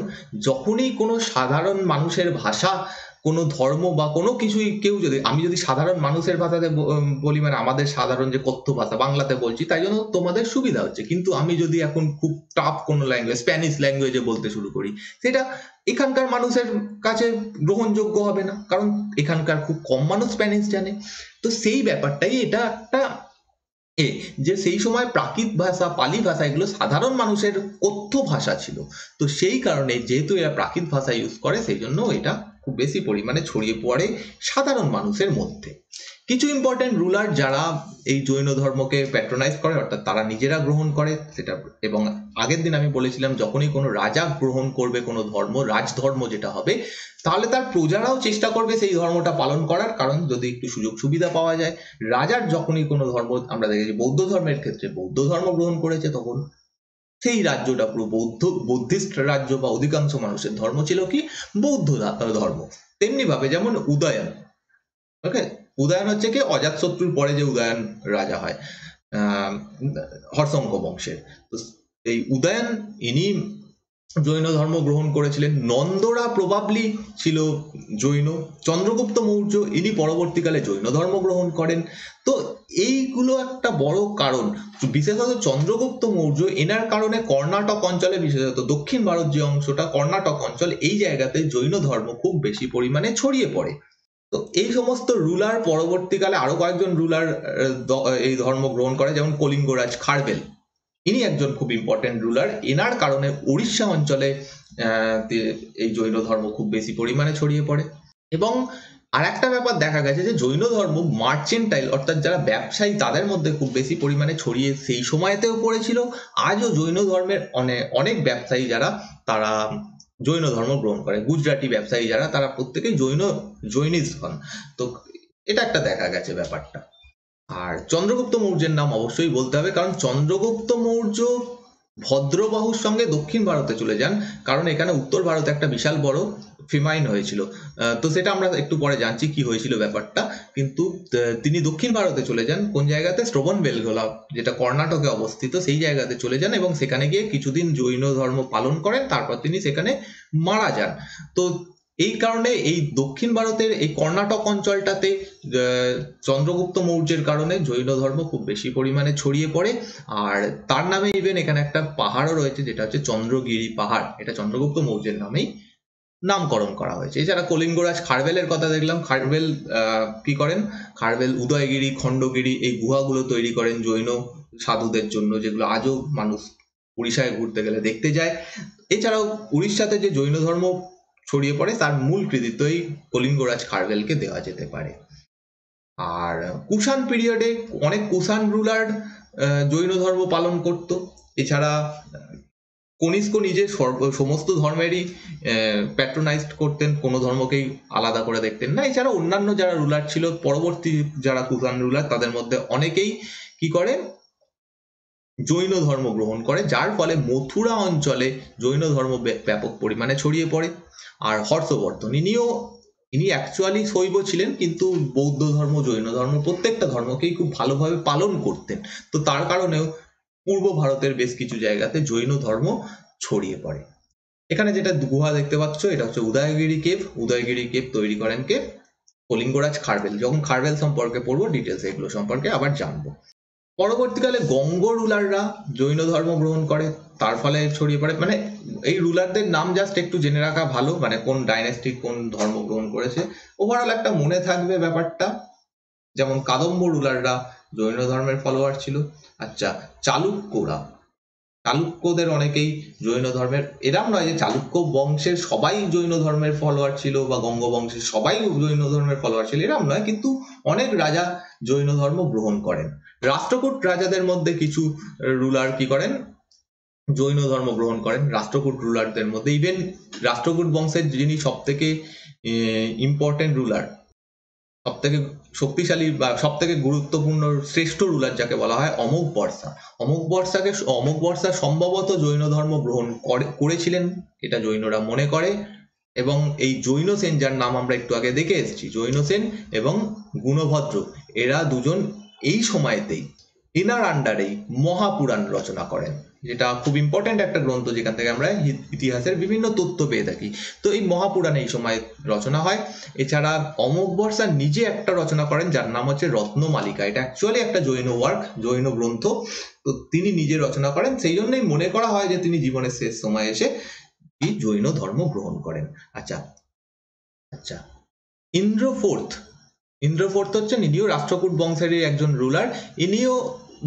যখনই কোনো সাধারণ মানুষের ভাষা, কোনো ধর্ম বা কোনো কিছুই কেউ যদি, আমি যদি সাধারণ মানুষের ভাষাতে বলি, মানে আমাদের সাধারণ যে কথ্য ভাষা বাংলাতে বলছি, তাই জন্য তোমাদের সুবিধা হচ্ছে। কিন্তু আমি যদি এখন খুব টাফ কোনো ল্যাঙ্গুয়েজ, স্প্যানিশ ল্যাঙ্গুয়েজে বলতে শুরু করি, সেটা এখানকার মানুষের কাছে গ্রহণযোগ্য হবে না, কারণ এখানকার খুব কম মানুষ স্প্যানিশ জানে। তো সেই ব্যাপারটাই এটা একটা যে সেই সময় প্রাকৃত ভাষা, পালি ভাষা, এগুলো সাধারণ মানুষের কথ্য ভাষা ছিল। তো সেই কারণে যেহেতু এরা প্রাকৃত ভাষা ইউজ করে, সেই জন্য এটা খুব বেশি পরিমাণে ছড়িয়ে পড়ে সাধারণ মানুষের মধ্যে। কিছু ইম্পর্টেন্ট রুলার যারা এই জৈন ধর্মকে প্যাট্রোনাইজ করে, অর্থাৎ তারা নিজেরা গ্রহণ করে সেটা, এবং আগের দিন আমি বলেছিলাম যখনই কোনো রাজা গ্রহণ করবে কোনো ধর্ম, রাজধর্ম যেটা হবে, তাহলে তার প্রজারাও চেষ্টা করবে সেই ধর্মটা পালন করার, কারণ যদি একটু সুযোগ সুবিধা পাওয়া যায়। রাজার যখনই কোনো ধর্ম, আমরা দেখেছি বৌদ্ধ ধর্মের ক্ষেত্রে বৌদ্ধ ধর্ম গ্রহণ করেছে, তখন সেই রাজ্যটা পুরো বৌদ্ধিস্ট রাজ্য বা অধিকাংশ মানুষের ধর্ম ছিল কি বৌদ্ধ ধর্ম। তেমনি ভাবে যেমন উদয়ন, ওকে, উদয়ন হচ্ছে কি অজাতশত্রুর পরে যে উদয়ন রাজা হয় হর্ষঙ্ক বংশের, তো এই উদয়ন ইনি জৈন ধর্ম গ্রহণ করেছিলেন। নন্দরা প্রবাবলি ছিল জৈন। চন্দ্রগুপ্ত মৌর্য ইনি পরবর্তীকালে জৈন ধর্ম গ্রহণ করেন। তো এইগুলো একটা বড় কারণ, বিশেষত চন্দ্রগুপ্ত মৌর্য, এনার কারণে কর্ণাটক অঞ্চলে, বিশেষত দক্ষিণ ভারত যে অংশটা কর্ণাটক অঞ্চল, এই জায়গাতে জৈন ধর্ম খুব বেশি পরিমাণে ছড়িয়ে পড়ে। তো এই সমস্ত রুলার পরবর্তীকালে আরো কয়েকজন রুলার এই ধর্ম গ্রহণ করে, যেমন কলিঙ্গরাজ খারবেল, ইনি একজন খুব ইম্পর্টেন্ট রুলার। এনার কারণে উড়িষ্যা অঞ্চলে এই জৈন ধর্ম খুব বেশি পরিমাণে ছড়িয়ে পড়ে। এবং আর একটা ব্যাপার দেখা গেছে যে জৈন ধর্ম মার্চেন্টাইল, অর্থাৎ যারা ব্যবসায়ী, তাদের মধ্যে খুব বেশি পরিমাণে ছড়িয়ে সেই সময়তেও পড়েছিল। আজও জৈন ধর্মের অনেক ব্যবসায়ী যারা, তারা জৈন ধর্ম গ্রহণ করে। গুজরাটি ব্যবসায়ী যারা, তারা প্রত্যেকেই জৈনিস্ট হন। তো এটা একটা দেখা গেছে ব্যাপারটা। আর চন্দ্রগুপ্ত মৌর্যের নাম অবশ্যই বলতে হবে, কারণ চন্দ্রগুপ্ত মৌর্য ভদ্রবাহুর সঙ্গে দক্ষিণ ভারতে চলে যান, কারণ এখানে উত্তর ভারতে একটা বিশাল বড় ফেমাইন হয়েছিল। তো সেটা আমরা একটু পরে জানছি কি হয়েছিল ব্যাপারটা। কিন্তু তিনি দক্ষিণ ভারতে চলে যান, কোন জায়গাতে, শ্রবণবেলগোলা, যেটা কর্ণাটকে অবস্থিত, সেই জায়গাতে চলে যান এবং সেখানে গিয়ে কিছুদিন জৈন ধর্ম পালন করেন, তারপর তিনি সেখানে মারা যান। তো এই কারণে এই দক্ষিণ ভারতের এই কর্ণাটক অঞ্চলটাতে চন্দ্রগুপ্ত মৌর্যের কারণে জৈন ধর্ম খুব বেশি পরিমাণে ছড়িয়ে পড়ে। আর তার নামে ইভেন এখানে একটা পাহাড়ও রয়েছে, যেটা হচ্ছে চন্দ্রগিরি পাহাড়, এটা চন্দ্রগুপ্ত মৌর্যের নামেই নামকরণ করা হয়েছে। এছাড়া কলিঙ্গরাজ খারবেলের কথা দেখলাম। খারবেল কি করেন, খারবেল উদয়গিরি, খণ্ডগিরি, এই গুহাগুলো তৈরি করেন জৈন সাধুদের জন্য, যেগুলো আজও মানুষ উড়িষ্যায় ঘুরতে গেলে দেখতে যায়। এছাড়াও উড়িষ্যাতে যে জৈন ধর্ম ছড়িয়ে পড়ে, তার মূল কৃতিত্ব এই কলিঙ্গরাজ খারবেলকে দেওয়া যেতে পারে। আর কুষাণ পিরিয়ডে অনেক কুষাণ রুলার জৈন ধর্ম পালন করত। এছাড়া কনিষ্ক নিজে সমস্ত ধর্মেরই প্যাট্রোনাইজড করতেন, কোনো ধর্মকেই আলাদা করে দেখতেন না। এছাড়া অন্যান্য যারা রুলার ছিল, পরবর্তী যারা কুষাণ রুলার, তাদের মধ্যে অনেকেই কি করে, জৈন ধর্ম গ্রহণ করে, যার ফলে মথুরা অঞ্চলে জৈন ধর্ম ব্যাপক পরিমাণে ছড়িয়ে পড়ে। আর হর্ষবর্ধন, ইনি অ্যাকচুয়ালি শৈব ছিলেন, কিন্তু বৌদ্ধ ধর্ম, জৈন ধর্ম, প্রত্যেকটা ধর্মকেই খুব ভালোভাবে পালন করতেন। তো তার কারণেও পূর্ব ভারতের বেশ কিছু জায়গাতে জৈন ধর্ম ছড়িয়ে পড়ে। এখানে যেটা গুহা দেখতে পাচ্ছ, এটা হচ্ছে উদয়গিরি কেভ। উদয়গিরি কেভ তৈরি করেন কে, কলিঙ্গরাজ খারবেল। যখন খারবেল সম্পর্কে পড়বো, ডিটেলস এগুলো সম্পর্কে আবার জানবো। পরবর্তীকালে গঙ্গ রুলাররা জৈন ধর্ম গ্রহণ করে, তার ফলে ছড়িয়ে পড়ে। মানে এই রুলারদের নাম জাস্ট একটু জেনে রাখা ভালো, মানে কোন ডাইনেস্টি কোন ধর্ম গ্রহণ করেছে, ওভারঅল একটা মনে থাকবে ব্যাপারটা। যেমন কাদম্ব রুলাররা জৈন ধর্মের ফলোয়ার ছিল। আচ্ছা, চালুক্যদের অনেকেই জৈন ধর্মের, এরম নয় যে চালুক্য বংশের সবাই জৈন ধর্মের ফলোয়ার ছিল বা গঙ্গ বংশের সবাই জৈন ধর্মের ফলোয়ার ছিল, এরম নয়, কিন্তু অনেক রাজা জৈন ধর্ম গ্রহণ করেন। রাষ্ট্রকূট রাজাদের মধ্যে কিছু রুলার কি করেন, জৈন ধর্ম গ্রহণ করেন। রাষ্ট্রকূট রুলারদের মধ্যে ইভেন রাষ্ট্রকূট বংশের যিনি সব থেকে ইম্পর্টেন্ট রুলার, সব থেকে শক্তিশালী বা সব থেকে গুরুত্বপূর্ণ শ্রেষ্ঠ রুলার যাকে বলা হয়, অমোঘ বর্ষা। অমোঘ বর্ষা সম্ভবত জৈন ধর্ম গ্রহণ করেছিলেন, এটা জৈনরা মনে করে। এবং এই জৈন সেন, যার নাম আমরা একটু আগে দেখে এসেছি, জৈন সেন এবং গুণভদ্র, এরা দুজন এই সময়তেই এনার আন্ডারেই মহাপুরাণ রচনা করেন, যেটা খুব ইম্পর্টেন্ট একটা গ্রন্থ, যেখান থেকে আমরা ইতিহাসের বিভিন্ন তথ্য পেয়ে থাকি। তো এই মহাপুরাণ এই সময় রচনা হয়। এছাড়া অমোঘ বর্ষা নিজে একটা রচনা করেন, যার নাম হচ্ছে রত্নমালিকা। এটা অ্যাকচুয়ালি একটা জৈন ওয়ার্ক, জৈন গ্রন্থ। তো তিনি নিজে রচনা করেন, সেই জন্যই মনে করা হয় যে তিনি জীবনের শেষ সময় এসে এই জৈন ধর্ম গ্রহণ করেন। আচ্ছা, ইন্দ্র ফোর্থ হচ্ছেন, ইনিও রাষ্ট্রকূট বংশেরই একজন রুলার। ইনিও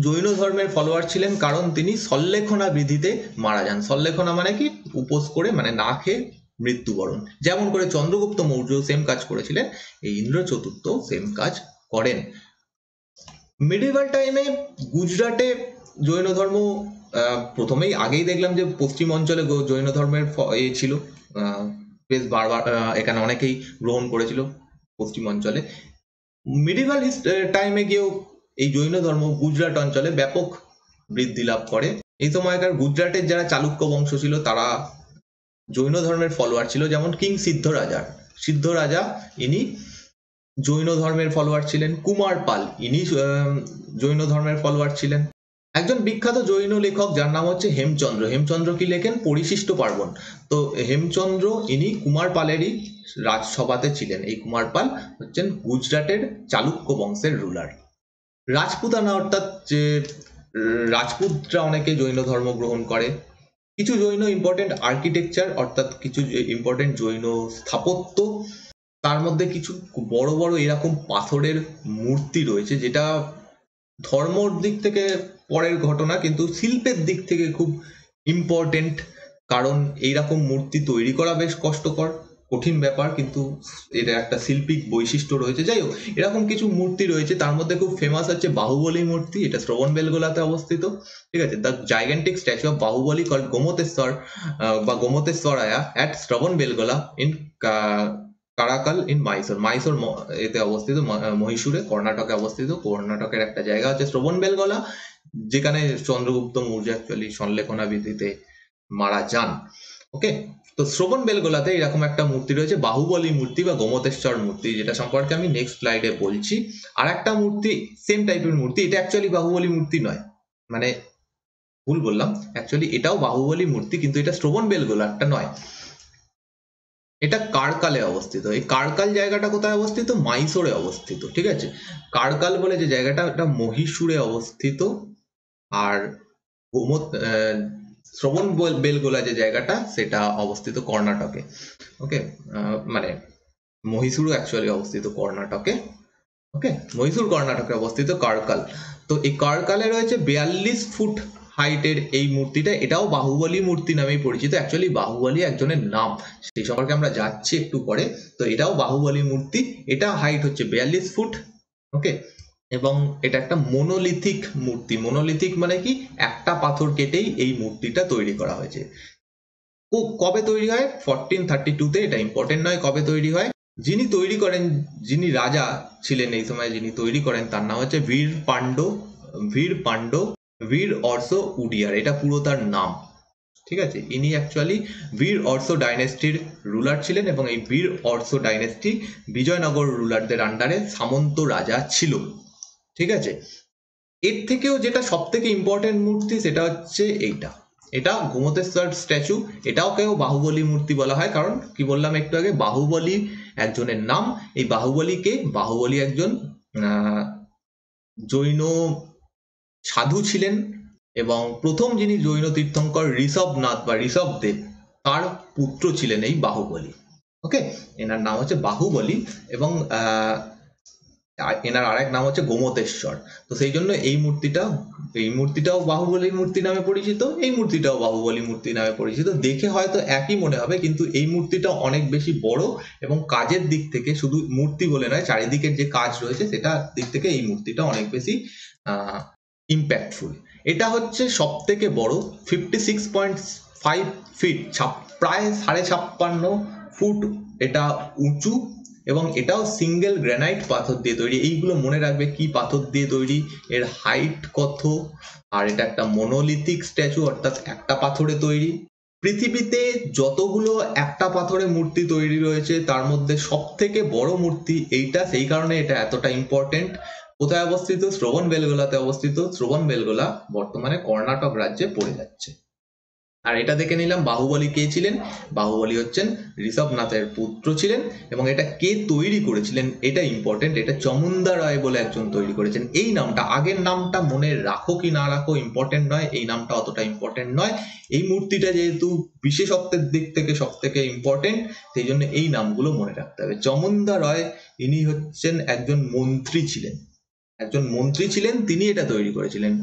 জৈন ধর্মের ফলোয়ার ছিলেন, কারণ তিনি সল্লেখনা বিধিতে মারা যান। সল্লেখনা মানে কি, উপোস করে, মানে না খেয়ে মৃত্যুবরণ। যেমন করে চন্দ্রগুপ্ত মৌর্য সেম কাজ করেছিলেন, এই ইন্দ্র চতুর্থ সেম কাজ করেন। মিডিভাল টাইমে গুজরাটে জৈন ধর্ম প্রথমেই আগেই দেখলাম যে পশ্চিম অঞ্চলে জৈন ধর্মের ছিল, বেশ বারবার এখানে অনেকেই গ্রহণ করেছিল পশ্চিম অঞ্চলে। মিডিভাল টাইমে গিয়েও এই জৈন ধর্ম গুজরাট অঞ্চলে ব্যাপক বৃদ্ধি লাভ করে। এই সময়কার গুজরাটের যারা চালুক্য বংশ ছিল তারা জৈন ধর্মের ফলোয়ার ছিল, যেমন কিং সিদ্ধ রাজা ইনি জৈন ধর্মের ফলোয়ার ছিলেন। কুমার পাল ইনি জৈন ধর্মের ফলোয়ার ছিলেন। একজন বিখ্যাত জৈন লেখক যার নাম হচ্ছে হেমচন্দ্র কি লেখেন? পরিশিষ্ট পার্বণ। তো হেমচন্দ্র ইনি কুমার পালেরই রাজসভাতে ছিলেন। এই কুমার পাল হচ্ছেন গুজরাটের চালুক্য বংশের রুলার। রাজপুতানা অর্থাৎ যে রাজপুতরা অনেকে জৈন ধর্ম গ্রহণ করে। কিছু জৈন ইম্পর্টেন্ট আর্কিটেকচার অর্থাৎ কিছু ইম্পর্টেন্ট জৈন স্থাপত্য, তার মধ্যে কিছু বড় বড় এরকম পাথরের মূর্তি রয়েছে, যেটা ধর্মর দিক থেকে পরের ঘটনা, কিন্তু শিল্পের দিক থেকে খুব ইম্পর্টেন্ট। কারণ এইরকম মূর্তি তৈরি করা বেশ কষ্টকর, কঠিন ব্যাপার, কিন্তু এটা একটা শিল্পিক বৈশিষ্ট্য রয়েছে। যাই হোক, এরকম কিছু মূর্তি রয়েছে, তার মধ্যে খুব ফেমাস হচ্ছে বাহুবলী মূর্তি। এটা শ্রবণবেলগোলাতে অবস্থিত। ঠিক আছে, the gigantic statue of Bahubali called Gomateshwara বা Gomateshwaraya at Shravanabelagola in Karkala in Mysore এতে অবস্থিত, মহীশূরে, কর্ণাটকে অবস্থিত। কর্ণাটকের একটা জায়গা হচ্ছে শ্রবণবেলগোলা, যেখানে চন্দ্রগুপ্ত মৌর্য অ্যাকচুয়ালি সল্লেখনা বিধিতে মারা যান। ওকে, তো শ্রবণবেলগোলাতে এরকম একটা মূর্তি রয়েছে, বাহুবলী মূর্তি বা গোমতেশ্বর মূর্তি, যেটা সম্পর্কে আমি নেক্সট স্লাইডে বলছি। আর একটা মূর্তি সেম টাইপের মূর্তি, এটা অ্যাকচুয়ালি বাহুবলী মূর্তি নয়, মানে ভুল বললাম, অ্যাকচুয়ালি এটাও বাহুবলী মূর্তি, কিন্তু এটা শ্রবণবেলগোলাটা নয়, এটা কারকালে অবস্থিত। এই কারকাল জায়গাটা কোথায় অবস্থিত? মাইসোরে অবস্থিত। ঠিক আছে, কারকাল বলে যে জায়গাটা, এটা মহীশূরে অবস্থিত। আর শ্রবণ বেলগোলা যে জায়গাটা, সেটা অবস্থিত কর্ণাটকে। ওকে, মানে মহীশূর অ্যাকচুয়ালি অবস্থিত কর্ণাটকে। ওকে, মহীশূর কর্ণাটকে অবস্থিত কারকাল। তো এই কারকালে রয়েছে 42 ফুট হাইটের এই মূর্তিটা, এটাও বাহুবলী মূর্তি নামেই পরিচিত। অ্যাকচুয়ালি বাহুবলী একজনের নাম, সেই সম্পর্কে আমরা যাচ্ছি একটু পরে। তো এটাও বাহুবলী মূর্তি, এটা হাইট হচ্ছে 42 ফুট। ওকে, এবং এটা একটা মোনোলিথিক মূর্তি। মোনোলিথিক মানে কি? একটা পাথর কেটেই এই মূর্তিটা তৈরি করা হয়েছে। কবে তৈরি হয়? 1432-তে। এটা ইম্পর্টেন্ট নয় কবে তৈরি হয়। যিনি তৈরি করেন, যিনি রাজা ছিলেন এই সময়, যিনি তৈরি করেন, তার নাম হচ্ছে বীর অর্শ উডিয়ার, এটা পুরো তার নাম। ঠিক আছে, ইনি অ্যাকচুয়ালি বীর অর্শ ডাইনেস্টির রুলার ছিলেন, এবং এই বীর অর্শ ডাইনেস্টি বিজয়নগর রুলারদের আন্ডারে সামন্ত রাজা ছিল। ঠিক আছে, এর থেকেও যেটা সব থেকে ইম্পর্টেন্ট মূর্তি, সেটা হচ্ছে এটা গোমতেশ্বর স্ট্যাচু। এটাও কেউ বাহুবলী মূর্তি বলা হয়, কারণ কি বললাম একটু আগে, বাহুবলী একজনের নাম। এই বাহুবলী একজন জৈন সাধু ছিলেন, এবং প্রথম যিনি জৈন তীর্থঙ্কর ঋষভনাথ বা ঋষভদেব, তার পুত্র ছিলেন এই বাহুবলী। ওকে, এনার নাম হচ্ছে বাহুবলী, এবং এনার আরেক নাম হচ্ছে গোমতেশ্বর। তো সেই জন্য এই মূর্তিটাও বাহুবলী মূর্তি নামে পরিচিত, এই মূর্তিটাও বাহুবলী মূর্তি নামে পরিচিত। দেখে হয়তো একই মনে হবে, কিন্তু এই মূর্তিটা অনেক বেশি বড়, এবং কাজের দিক থেকে, শুধু মূর্তি বলে নয়, চারিদিকের যে কাজ রয়েছে সেটা দিক থেকে এই মূর্তিটা অনেক বেশি ইম্প্যাক্টফুল। এটা হচ্ছে সব থেকে বড়, 56.5 ফিট, প্রায় 56.5 ফুট এটা উঁচু, এবং এটাও সিঙ্গেল গ্রানাইট পাথর দিয়ে তৈরি। এইগুলো মনে রাখবে কি পাথর দিয়ে তৈরি, এর হাইট কত, আর এটা একটা মোনোলিথিক স্ট্যাচু, অর্থাৎ একটা পাথরে তৈরি। পৃথিবীতে যতগুলো একটা পাথরে মূর্তি তৈরি রয়েছে, তার মধ্যে সব থেকে বড় মূর্তি এইটা, সেই কারণে এটা এতটা ইম্পর্টেন্ট। কোথায় অবস্থিত? শ্রবণবেলগোলাতে অবস্থিত। শ্রবণবেলগোলা বর্তমানে কর্ণাটক রাজ্যে পড়ে যাচ্ছে। আর এটা দেখে নিলাম বাহুবলী কে ছিলেন। বাহুবলী হচ্ছেন ঋষভনাথের পুত্র ছিলেন, এবং এটা কে তৈরি করেছিলেন এটা ইম্পর্টেন্ট। এটা চমুন্দা রায় বলে একজন তৈরি করেছেন। এই নামটা, আগের নামটা মনে রাখো কি না রাখো ইম্পর্টেন্ট নয়, এই নামটা অতটা ইম্পর্টেন্ট নয়। এই মূর্তিটা যেহেতু বিশেষত্বের দিক থেকে সব থেকে ইম্পর্টেন্ট, সেই জন্য এই নামগুলো মনে রাখতে হবে। চমুন্দা রায় ইনি হচ্ছেন একজন মন্ত্রী ছিলেন, তিনি এটা তৈরি করেছিলেন।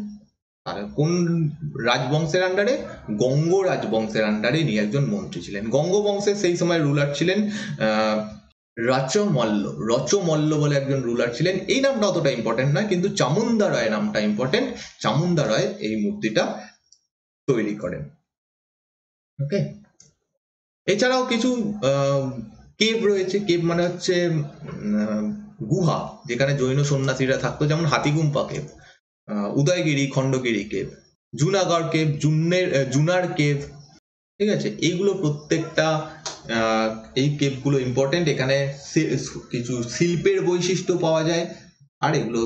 তারা কোন রাজবংশের আন্ডারে? গঙ্গ রাজবংশের আন্ডারে ইনি একজন মন্ত্রী ছিলেন। গঙ্গ বংশের সেই সময় রুলার ছিলেন রচমল্ল বলে একজন রুলার ছিলেন। এই নামটা অতটা ইম্পর্টেন্ট নয়, কিন্তু চামুন্ডা রায় নামটা ইম্পর্টেন্ট। চামুন্ডা রায় এই মূর্তিটা তৈরি করেন। ওকে, এছাড়াও কিছু কেভ রয়েছে। কেভ মানে হচ্ছে গুহা, যেখানে জৈন সন্ন্যাসীরা থাকতো, যেমন Hathigumpha cave, Udayagiri Khandagiri cave, Junagadh cave, Junnar cave. ঠিক আছে, এইগুলো প্রত্যেকটা এই কেভগুলো ইম্পর্টেন্ট। এখানে কিছু শিল্পের বৈশিষ্ট্য পাওয়া যায়, আর এগুলো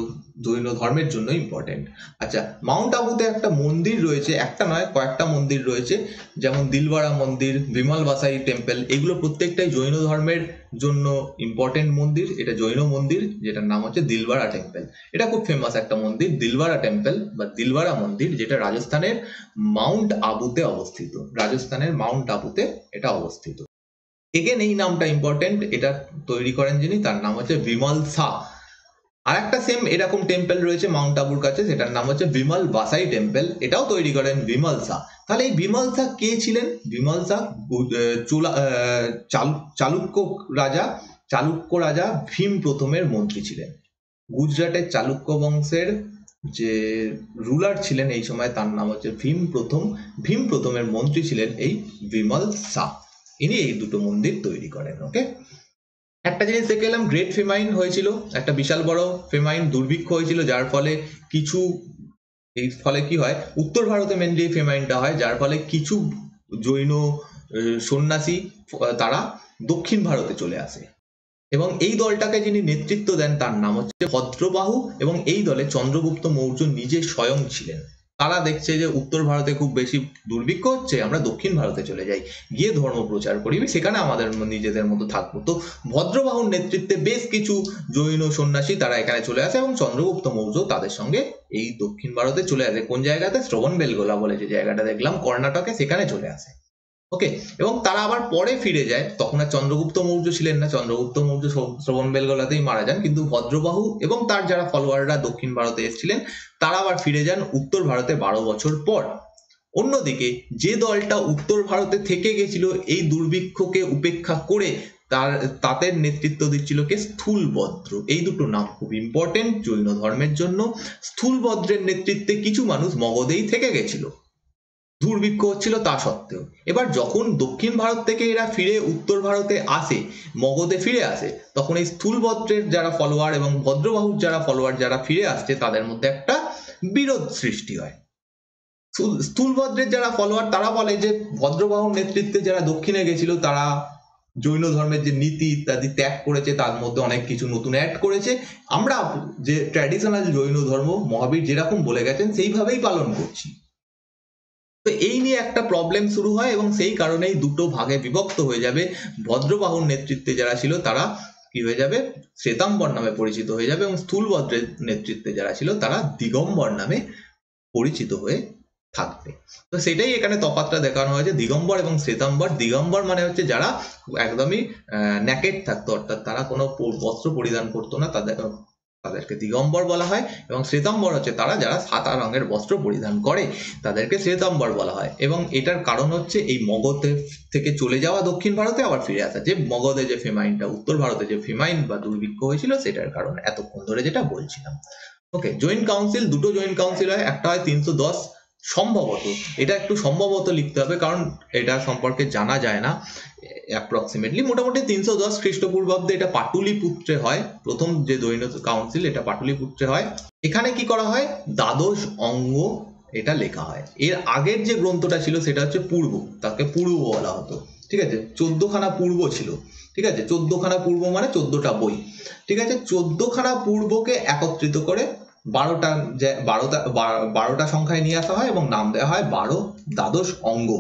জৈন ধর্মের জন্য ইম্পর্টেন্ট। আচ্ছা, মাউন্ট আবুতে একটা মন্দির রয়েছে, একটা নয় কয়েকটা মন্দির রয়েছে, যেমন দিলওয়ারা মন্দির, বিমল বাসাই টেম্পল। এগুলো প্রত্যেকটাই জৈন ধর্মের জন্য ইম্পর্টেন্ট মন্দির। এটা জৈন মন্দির, যেটার নাম হচ্ছে দিলওয়ারা টেম্পল। এটা খুব ফেমাস একটা মন্দির, দিলওয়ারা টেম্পল বা দিলওয়ারা মন্দির, যেটা রাজস্থানের মাউন্ট আবুতে অবস্থিত। রাজস্থানের মাউন্ট আবুতে এটা অবস্থিত। এগেন এই নামটা ইম্পর্টেন্ট, এটা তৈরি করেন যিনি, তার নাম হচ্ছে বিমল শাহ। আর একটা সেম এরকম টেম্পল রয়েছে মাউন্ট আবুর কাছে, সেটার নাম হচ্ছে বিমল বাসাই টেম্পল। এটাও তৈরি করেন বিমল শাহ। তাহলে এই বিমল শাহ কে ছিলেন? বিমল শাহ চালুক্য রাজা ভীম প্রথমের মন্ত্রী ছিলেন। গুজরাটের চালুক্য বংশের যে রুলার ছিলেন এই সময়, তার নাম হচ্ছে ভীম প্রথম। ভীম প্রথমের মন্ত্রী ছিলেন এই বিমল শাহ। ইনি এই দুটো মন্দির তৈরি করেন। ওকে, একটা জিনিস দেখে এলাম, গ্রেট ফেমাইন হয়েছিল, একটা বিশাল বড় ফেমাইন দুর্ভিক্ষ হয়েছিল, যার ফলে এই ফলে কি হয়, উত্তর ভারতে মেনলি এই ফেমাইনটা হয়, যার ফলে কিছু জৈন সন্ন্যাসী তারা দক্ষিণ ভারতে চলে আসে, এবং এই দলটাকে যিনি নেতৃত্ব দেন তার নাম হচ্ছে ভদ্রবাহু, এবং এই দলে চন্দ্রগুপ্ত মৌর্য নিজে স্বয়ং ছিলেন। তারা দেখছে যে উত্তর ভারতে খুব বেশি দুর্ভিক্ষ হচ্ছে, আমরা দক্ষিণ ভারতে চলে যাই, গিয়ে ধর্ম প্রচার করি, সেখানে আমাদের নিজেদের মতো থাকবো। তো ভদ্রবাহুর নেতৃত্বে বেশ কিছু জৈন সন্ন্যাসী তারা এখানে চলে আসে, এবং চন্দ্রগুপ্ত মৌর্য তাদের সঙ্গে এই দক্ষিণ ভারতে চলে আসে। কোন জায়গাতে? শ্রবণবেলগোলা বলে যে জায়গাটা দেখলাম কর্ণাটকে, সেখানে চলে আসে। ওকে, এবং তারা আবার পরে ফিরে যায়। তখন আর চন্দ্রগুপ্ত মৌর্য ছিলেন না, চন্দ্রগুপ্ত মৌর্য শ্রবণবেলগোলাতেই মারা যান। কিন্তু ভদ্রবাহু এবং তার যারা ফলোয়াররা দক্ষিণ ভারতে এসেছিলেন, তারা আবার ফিরে যান উত্তর ভারতে 12 বছর পর। অন্যদিকে যে দলটা উত্তর ভারতে থেকে গেছিল এই দুর্ভিক্ষকে উপেক্ষা করে, তাদের নেতৃত্ব দিচ্ছিল কে? স্থূলভদ্র। এই দুটো নাম খুব ইম্পর্টেন্ট জৈন ধর্মের জন্য। স্থূলভদ্রের নেতৃত্বে কিছু মানুষ মগধেই থেকে গেছিল, দুর্ভিক্ষ হচ্ছিল তা সত্ত্বেও। এবার যখন দক্ষিণ ভারত থেকে এরা ফিরে উত্তর ভারতে আসে, মগধে ফিরে আসে, তখন এই স্থূলভদ্রের যারা ফলোয়ার এবং ভদ্রবাহুর যারা ফলোয়ার যারা ফিরে আসছে, তাদের মধ্যে একটা বিরোধ সৃষ্টি হয়। স্থূলভদ্রের যারা ফলোয়ার তারা বলে যে ভদ্রবাহুর নেতৃত্বে যারা দক্ষিণে গেছিল, তারা জৈন ধর্মের যে নীতি ইত্যাদি ত্যাগ করেছে, তার মধ্যে অনেক কিছু নতুন অ্যাড করেছে। আমরা যে ট্র্যাডিশনাল জৈন ধর্ম মহাবীর যেরকম বলে গেছেন সেইভাবেই পালন করছি। তো এই নিয়ে একটা প্রবলেম শুরু হয়, এবং সেই কারণেই দুটো ভাগে বিভক্ত হয়ে যাবে। ভদ্রবাহুর নেতৃত্বে যারা ছিল তারা কি হয়ে যাবে? শ্বেতাম্বর নামে পরিচিত হয়ে যাবে, এবং স্থূলভদ্রের নেতৃত্বে যারা ছিল তারা দিগম্বর নামে পরিচিত হয়ে থাকবে। তো সেটাই এখানে তফাৎটা দেখানো হয়েছে, দিগম্বর এবং শ্বেতাম্বর। দিগম্বর মানে হচ্ছে যারা একদমই ন্যাকেড থাকতো, অর্থাৎ তারা কোনো বস্ত্র পরিধান করতো না, তাদেরকে দিগম্বর বলা হয়। এবং শ্বেতাম্বর হচ্ছে তারা যারা সাদা রঙের বস্ত্র পরিধান করে, তাদেরকে শ্বেতাম্বর বলা হয়। এবং এটার কারণ হচ্ছে এই মগধ থেকে চলে যাওয়া দক্ষিণ ভারতে আবার ফিরে আসা, যে মগধে যে ফেমাইনটা, উত্তর ভারতে যে ফেমাইন বা দুর্ভিক্ষ হয়েছিল, সেটার কারণে এতক্ষণ ধরে যেটা বলছিলাম। ওকে, জৈন কাউন্সিল, দুটো জৈন কাউন্সিল হয়, একটা হয় 310 সম্ভবত, এটা একটু সম্ভবত লিখতে হবে কারণ এটা সম্পর্কে জানা যায় না অ্যাপ্রক্সিমেটলি। মোটামুটি 310 খ্রিস্টপূর্বাব্দে এটা পাটুলিপুত্রে হয়। প্রথম যে জৈন কাউন্সিল এটা পাটুলিপুত্রে হয়। এখানে কি করা হয়? দ্বাদশ অঙ্গ এটা লেখা হয়। এর আগের যে গ্রন্থটা ছিল সেটা হচ্ছে পূর্ব, তাকে পূর্ব বলা হতো। ঠিক আছে, 14খানা পূর্ব ছিল। ঠিক আছে, 14খানা পূর্ব মানে 14টা বই। ঠিক আছে, 14খানা পূর্বকে একত্রিত করে 12টা সংখ্যায় নিয়ে আসা হয় এবং নাম দেওয়া হয় 12 দ্বাদশ অঙ্গ।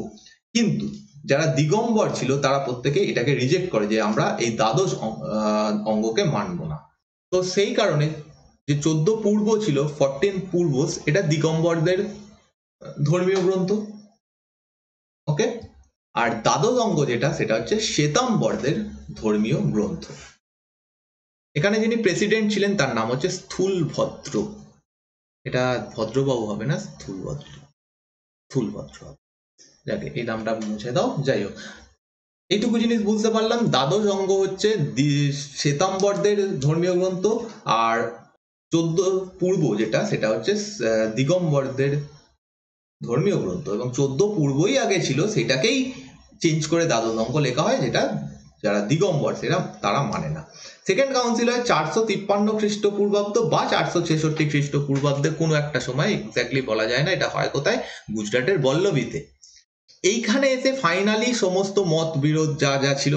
কিন্তু যারা দিগম্বর ছিল তারা প্রত্যেকে এটাকে রিজেক্ট করে, যে আমরা এই দ্বাদশ অঙ্গকে মানব না। তো সেই কারণে যে 14 পূর্ব ছিল, 14 পূর্বস, এটা দিগম্বরদের ধর্মীয় গ্রন্থ। ওকে, আর দ্বাদশ অঙ্গ যেটা, সেটা হচ্ছে শ্বেতাম্বরদের ধর্মীয় গ্রন্থ। এখানে যিনি প্রেসিডেন্ট ছিলেন তার নাম হচ্ছে স্থূলভদ্র। এটা ভদ্রবাবু হবে না, স্থূলভদ্র হবে। যাকে এই নামটা মুছে দাও। যাই হোক, এইটুকু জিনিস বুঝতে পারলাম। দ্বাদশ অঙ্গ হচ্ছে শ্বেতাম্বরদের ধর্মীয় গ্রন্থ, আর 14 পূর্ব যেটা সেটা হচ্ছে দিগম্বরদের ধর্মীয় গ্রন্থ, এবং 14 পূর্বই আগে ছিল, সেটাকেই চেঞ্জ করে দ্বাদশ অঙ্গ লেখা হয়, যেটা যারা দিগম্বর সেটা তারা মানে না। সেকেন্ড কাউন্সিল হয় 453 খ্রিস্টপূর্বাব্দ বা 466 খ্রিস্টপূর্বাব্দে, কোনো একটা সময়, এক্স্যাক্টলি বলা যায় না। এটা হয় কোথায়? গুজরাটের বল্লভীতে। এইখানে এসে ফাইনালি সমস্ত মত বিরোধ যা যা ছিল,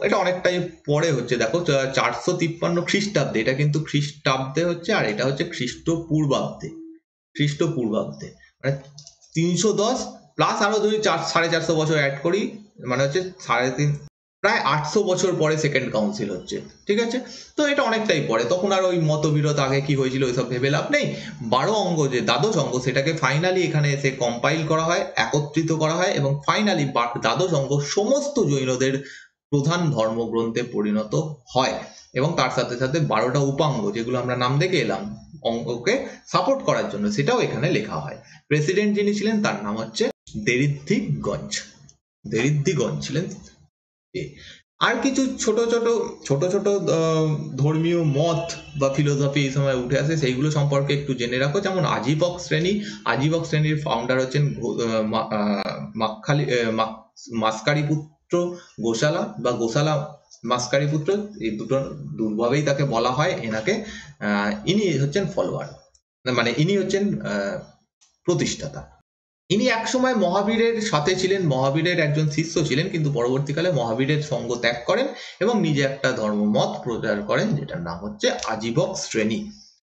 এটা অনেকটাই পরে হচ্ছে। দেখো 453 খ্রিস্টাব্দে, এটা কিন্তু খ্রিস্টাব্দে হচ্ছে, আর এটা হচ্ছে খ্রিস্টপূর্বাব্দে মানে 310 প্লাস আরো যদি 450 বছর অ্যাড করি, মানে হচ্ছে 3.5, প্রায় 800 বছর পরে সেকেন্ড কাউন্সিল হচ্ছে। ঠিক আছে, তো এটা অনেকটাই পরে। তখন আর ওই মতবিরোধ আগে কি হয়েছিল ওইসব ভেবে লাভ নেই। 12 অঙ্গ যে দ্বাদশ অঙ্গ, সেটাকে ফাইনালি এখানে এসে কম্পাইল করা হয়, একত্রিত করা হয়, এবং ফাইনালি দ্বাদশ অঙ্গ সমস্ত জৈনদের প্রধান ধর্মগ্রন্থে পরিণত হয়। এবং তার সাথে সাথে 12টা উপাঙ্গ, যেগুলো আমরা নাম দেখে এলাম অঙ্গকে সাপোর্ট করার জন্য, সেটাও এখানে লেখা হয়। প্রেসিডেন্ট যিনি ছিলেন তার নাম হচ্ছে দেরিদ্দিগঞ্জ ছিলেন। আর কিছু ছোট ছোট ধর্মীয় মত বা ফিলোসফি এই সময় উঠে আসে, সেইগুলো সম্পর্কে একটু জেনে রাখো। যেমন আজীবক শ্রেণীর ফাউন্ডার হচ্ছেন মাস্কারিপুত্র গোশালা বা গোশালা মাস্কারিপুত্র, এই দুটো দুভাবেই তাকে বলা হয় এনাকে। ইনি হচ্ছেন ফলোয়ার, মানে ইনি হচ্ছেন প্রতিষ্ঠাতা। ইনি একসময় মহাবীরের সাথে ছিলেন, মহাবীরের একজন শিষ্য ছিলেন, কিন্তু পরবর্তীকালে মহাবীরের সঙ্গ ত্যাগ করেন এবং নিজে একটা ধর্মমত প্রচার করেন, যেটার নাম হচ্ছে আজীবক শ্রেণী।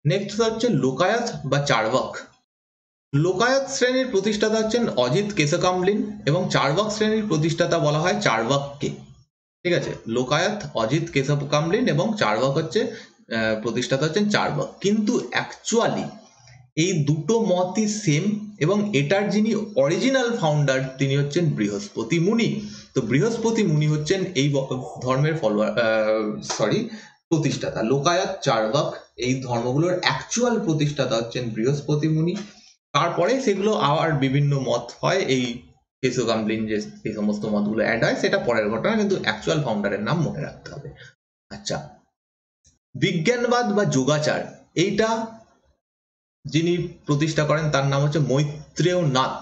নেক্সট হচ্ছে লোকায়ত বা চার্বাক। লোকায়ত শ্রেণীর প্রতিষ্ঠাতা হচ্ছেন অজিত কেশকামলিন, এবং চার্বাক শ্রেণীর প্রতিষ্ঠাতা বলা হয় চার্বাককে। ঠিক আছে, লোকায়ত অজিত কেশকামলিন এবং চার্বাক হচ্ছে প্রতিষ্ঠাতা হচ্ছেন চার্বাক। কিন্তু অ্যাকচুয়ালি এই দুটো মতই সেম, এবং এটার যিনি অরিজিনাল ফাউন্ডার তিনি হচ্ছেন বৃহস্পতি মুনি। তো বৃহস্পতি মুনি হচ্ছেন এই ধর্মের প্রতিষ্ঠাতা। লোকায়ত, চার্বাক এই ধর্মগুলোর অ্যাকচুয়াল প্রতিষ্ঠাতা হচ্ছেন বৃহস্পতি মুনি। তারপরে সেগুলো আবার বিভিন্ন মত হয়, এই কেশকামলিন যে এই সমস্ত মতগুলো অ্যাড হয় সেটা পরের ঘটনা, কিন্তু অ্যাকচুয়াল ফাউন্ডারের নাম মনে রাখতে হবে। আচ্ছা, বিজ্ঞানবাদ বা যোগাচার, এইটা যিনি প্রতিষ্ঠা করেন তার নাম হচ্ছে মৈত্রেয় নাথ।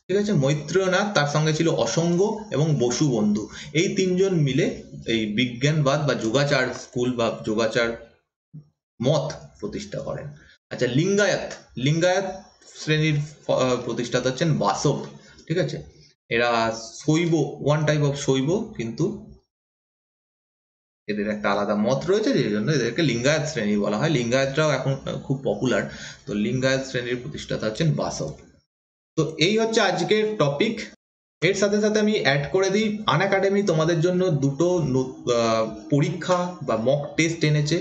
ঠিক আছে, মৈত্রেয় নাথ, তার সঙ্গে ছিল অসঙ্গ এবং বসু বন্ধু। এই তিনজন মিলে এই বিজ্ঞানবাদ বা যোগাচার স্কুল বা যোগাচার মত প্রতিষ্ঠা করেন। আচ্ছা, লিঙ্গায়ত শ্রেণীর প্রতিষ্ঠাতা হচ্ছেন বাসব। ঠিক আছে, এরা শৈব, ওয়ান টাইপ অফ শৈব, কিন্তু এদের একটা আলাদা মত রয়েছে, যে জন্য এদেরকে লিঙ্গায়ত শ্রেণী বলা হয়। লিঙ্গায়তরাও এখন খুব পপুলার। তো লিঙ্গায়ত শ্রেণীর প্রতিষ্ঠাতা হচ্ছেন বাসব। তো এই হচ্ছে আজকের টপিক। এর সাথে সাথে আমি অ্যাড করে দিই, আনএকাডেমি তোমাদের জন্য দুটো পরীক্ষা বা মক টেস্ট এনেছে।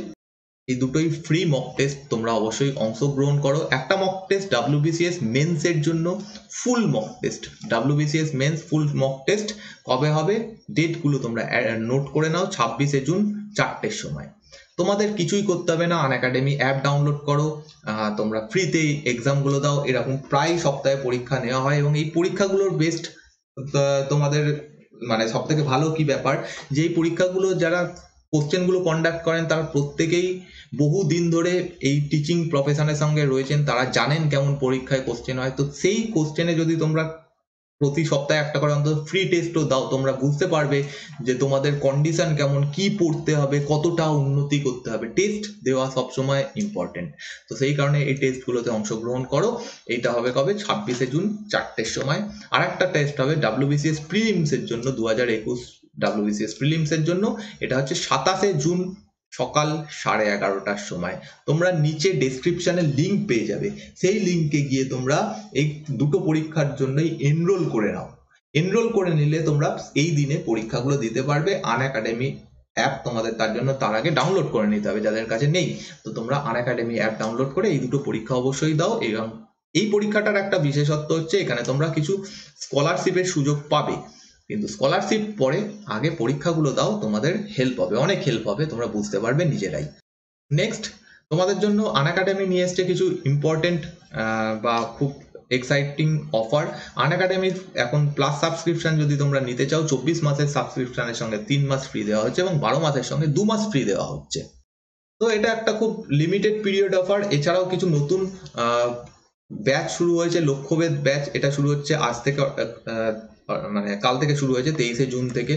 এই দুটোই ফ্রি মক টেস্ট, তোমরা অবশ্যই অংশগ্রহণ করো। একটা মক টেস্ট WBCS মেন্স এর জন্য, full mock test WBCS mains full mock test কবে হবে, ডেটগুলো তোমরা নোট করে নাও। 26শে জুন 4টের সময়। তোমাদের কিছুই করতে হবে না, আনএকাডেমি অ্যাপ ডাউনলোড করো, তোমরা ফ্রিতেই এক্সামগুলো দাও। এরকম প্রায় সপ্তাহে পরীক্ষা নেওয়া হয়, এবং এই পরীক্ষাগুলোর বেস্ট তোমাদের মানে সব থেকে ভালো কি ব্যাপার, যে এই পরীক্ষাগুলো যারা কোশ্চেনগুলো কন্ডাক্ট করেন তারা প্রত্যেকেই বহু দিন ধরে এই টিচিং প্রফেশনের সঙ্গে রয়েছেন, তারা জানেন কেমন পরীক্ষায় কোশ্চেন হয়। তো সেই কোশ্চেনে যদি তোমরা প্রতি সপ্তাহে একটা করে অন্তত ফ্রি টেস্টও দাও, তোমরা বুঝতে পারবে যে তোমাদের কন্ডিশন কেমন, কি পড়তে হবে, কতটা উন্নতি করতে হবে। টেস্ট দেওয়া সবসময় ইম্পর্টেন্ট। তো সেই কারণে এই টেস্টগুলোতে অংশগ্রহণ করো। এইটা হবে কবে? 26শে জুন 4টের সময়। আর একটা টেস্ট হবে WBCS প্রিলিমসের জন্য, 2021 WBCS প্রিলিমসের জন্য। এটা হচ্ছে 27শে জুন সকাল 11:30টার সময়। তোমরা নিচে ডেসক্রিপশনে লিঙ্ক পেয়ে যাবে, সেই লিঙ্কে গিয়ে তোমরা এই দুটো পরীক্ষার জন্যই এনরোল করে নাও। এনরোল করে নিলে তোমরা এই দিনে পরীক্ষাগুলো দিতে পারবে। আনএকাডেমি অ্যাপ তোমাদের তার জন্য তার আগে ডাউনলোড করে নিতে হবে, যাদের কাছে নেই। তো তোমরা আনএকাডেমি অ্যাপ ডাউনলোড করে এই দুটো পরীক্ষা অবশ্যই দাও। এবং এই পরীক্ষাটার একটা বিশেষত্ব হচ্ছে, এখানে তোমরা কিছু স্কলারশিপের সুযোগ পাবে, কিন্তু স্কলারশিপ পরে, আগে পরীক্ষাগুলো দাও, তোমাদের হেল্প হবে, অনেক হেল্প হবে, তোমরা বুঝতে পারবে নিজেরাই। নেক্সট, তোমাদের জন্য আনএকাডেমি নিয়ে এসছে কিছু ইম্পর্টেন্ট বা খুব এক্সাইটিং অফার। আনএকাডেমির এখন প্লাস সাবস্ক্রিপশন যদি তোমরা নিতে চাও, 24 মাসের সাবস্ক্রিপশনের সঙ্গে 3 মাস ফ্রি দেওয়া হচ্ছে এবং 12 মাসের সঙ্গে 2 মাস ফ্রি দেওয়া হচ্ছে। তো এটা একটা খুব লিমিটেড পিরিয়ড অফার। এছাড়াও কিছু নতুন ব্যাচ শুরু হয়েছে, লক্ষ্যভেদ ব্যাচ, এটা শুরু হচ্ছে আজ থেকে, মানে কাল থেকে শুরু হয়েছে 23শে জুন থেকে।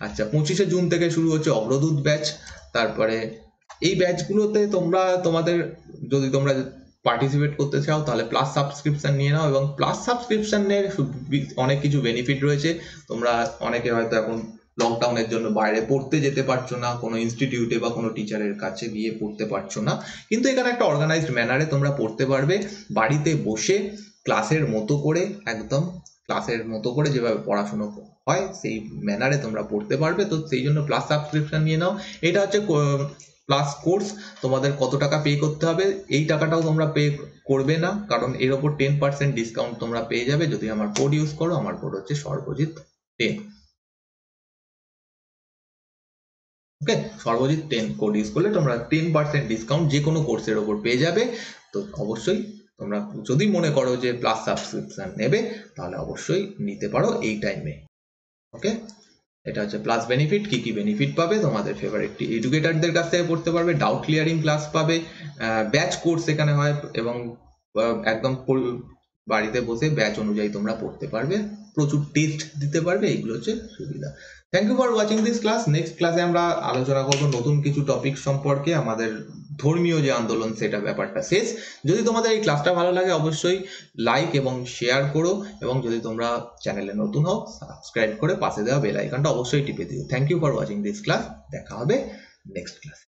আচ্ছা, 25শে জুন থেকে শুরু হচ্ছে অগ্রদূত ব্যাচ। তারপরে এই ব্যাচগুলোতে তোমাদের যদি তোমরা পার্টিসিপেট করতে চাও তাহলে প্লাস সাবস্ক্রিপশন নিয়ে নাও, এবং প্লাস সাবস্ক্রিপশনের অনেক কিছু বেনিফিট রয়েছে। তোমরা অনেকে হয়তো এখন লকডাউনের জন্য বাইরে পড়তে যেতে পারছো না, কোনো ইনস্টিটিউটে বা কোনো টিচারের কাছে গিয়ে পড়তে পারছো না, কিন্তু এখানে একটা অর্গানাইজড ম্যানারে তোমরা পড়তে পারবে বাড়িতে বসে, ক্লাসের মতো করে, একদম ক্লাসের মতো করে যেভাবে পড়াশুনো হয় সেই ম্যানারে তোমরা পড়তে পারবে। তো সেই জন্য প্লাস সাবস্ক্রিপশন নিয়ে নাও। এটা হচ্ছে প্লাস কোর্স। তোমাদের কত টাকা পে করতে হবে, এই টাকাটাও তোমরা পে করবে না, কারণ এর ওপর 10% ডিসকাউন্ট তোমরা পেয়ে যাবে যদি আমার কোড ইউজ করো। আমার কোড হচ্ছে সর্বজিৎ 10। ওকে, সর্বজিৎ 10 কোড ইউজ করলে তোমরা 10% ডিসকাউন্ট যে কোনো কোর্সের ওপর পেয়ে যাবে। তো অবশ্যই তোমরা যদি মনে করো যে প্লাস সাবস্ক্রিপশন নেবে তাহলে অবশ্যই নিতে পারো এই টাইমে। ওকে, এটা হচ্ছে প্লাস বেনিফিট। কি কি বেনিফিট পাবে, তোমাদের ফেভারিট এডুকেটরদের কাছ থেকে পড়তে পারবে, ডাউট ক্লিয়ারিং ক্লাস পাবে, ব্যাচ কোর্স এখানে হয়, এবং একদম বাড়িতে বসে ব্যাচ অনুযায়ী তোমরা পড়তে পারবে, প্রচুর টেস্ট দিতে পারবে। এইগুলো হচ্ছে সুবিধা। Thank you for watching this class. Next ক্লাসে আমরা আলোচনা করবো নতুন কিছু টপিক সম্পর্কে। আমাদের ধর্মীয় যে আন্দোলন সেটা ব্যাপারটা শেষ। যদি তোমাদের এই ক্লাসটা ভালো লাগে অবশ্যই লাইক এবং শেয়ার করো, এবং যদি তোমরা চ্যানেলে নতুন হও সাবস্ক্রাইব করে পাশে দেওয়া বেল আইকনটা অবশ্যই টিপে দিও। Thank you for watching this class. দেখা হবে নেক্সট ক্লাসে।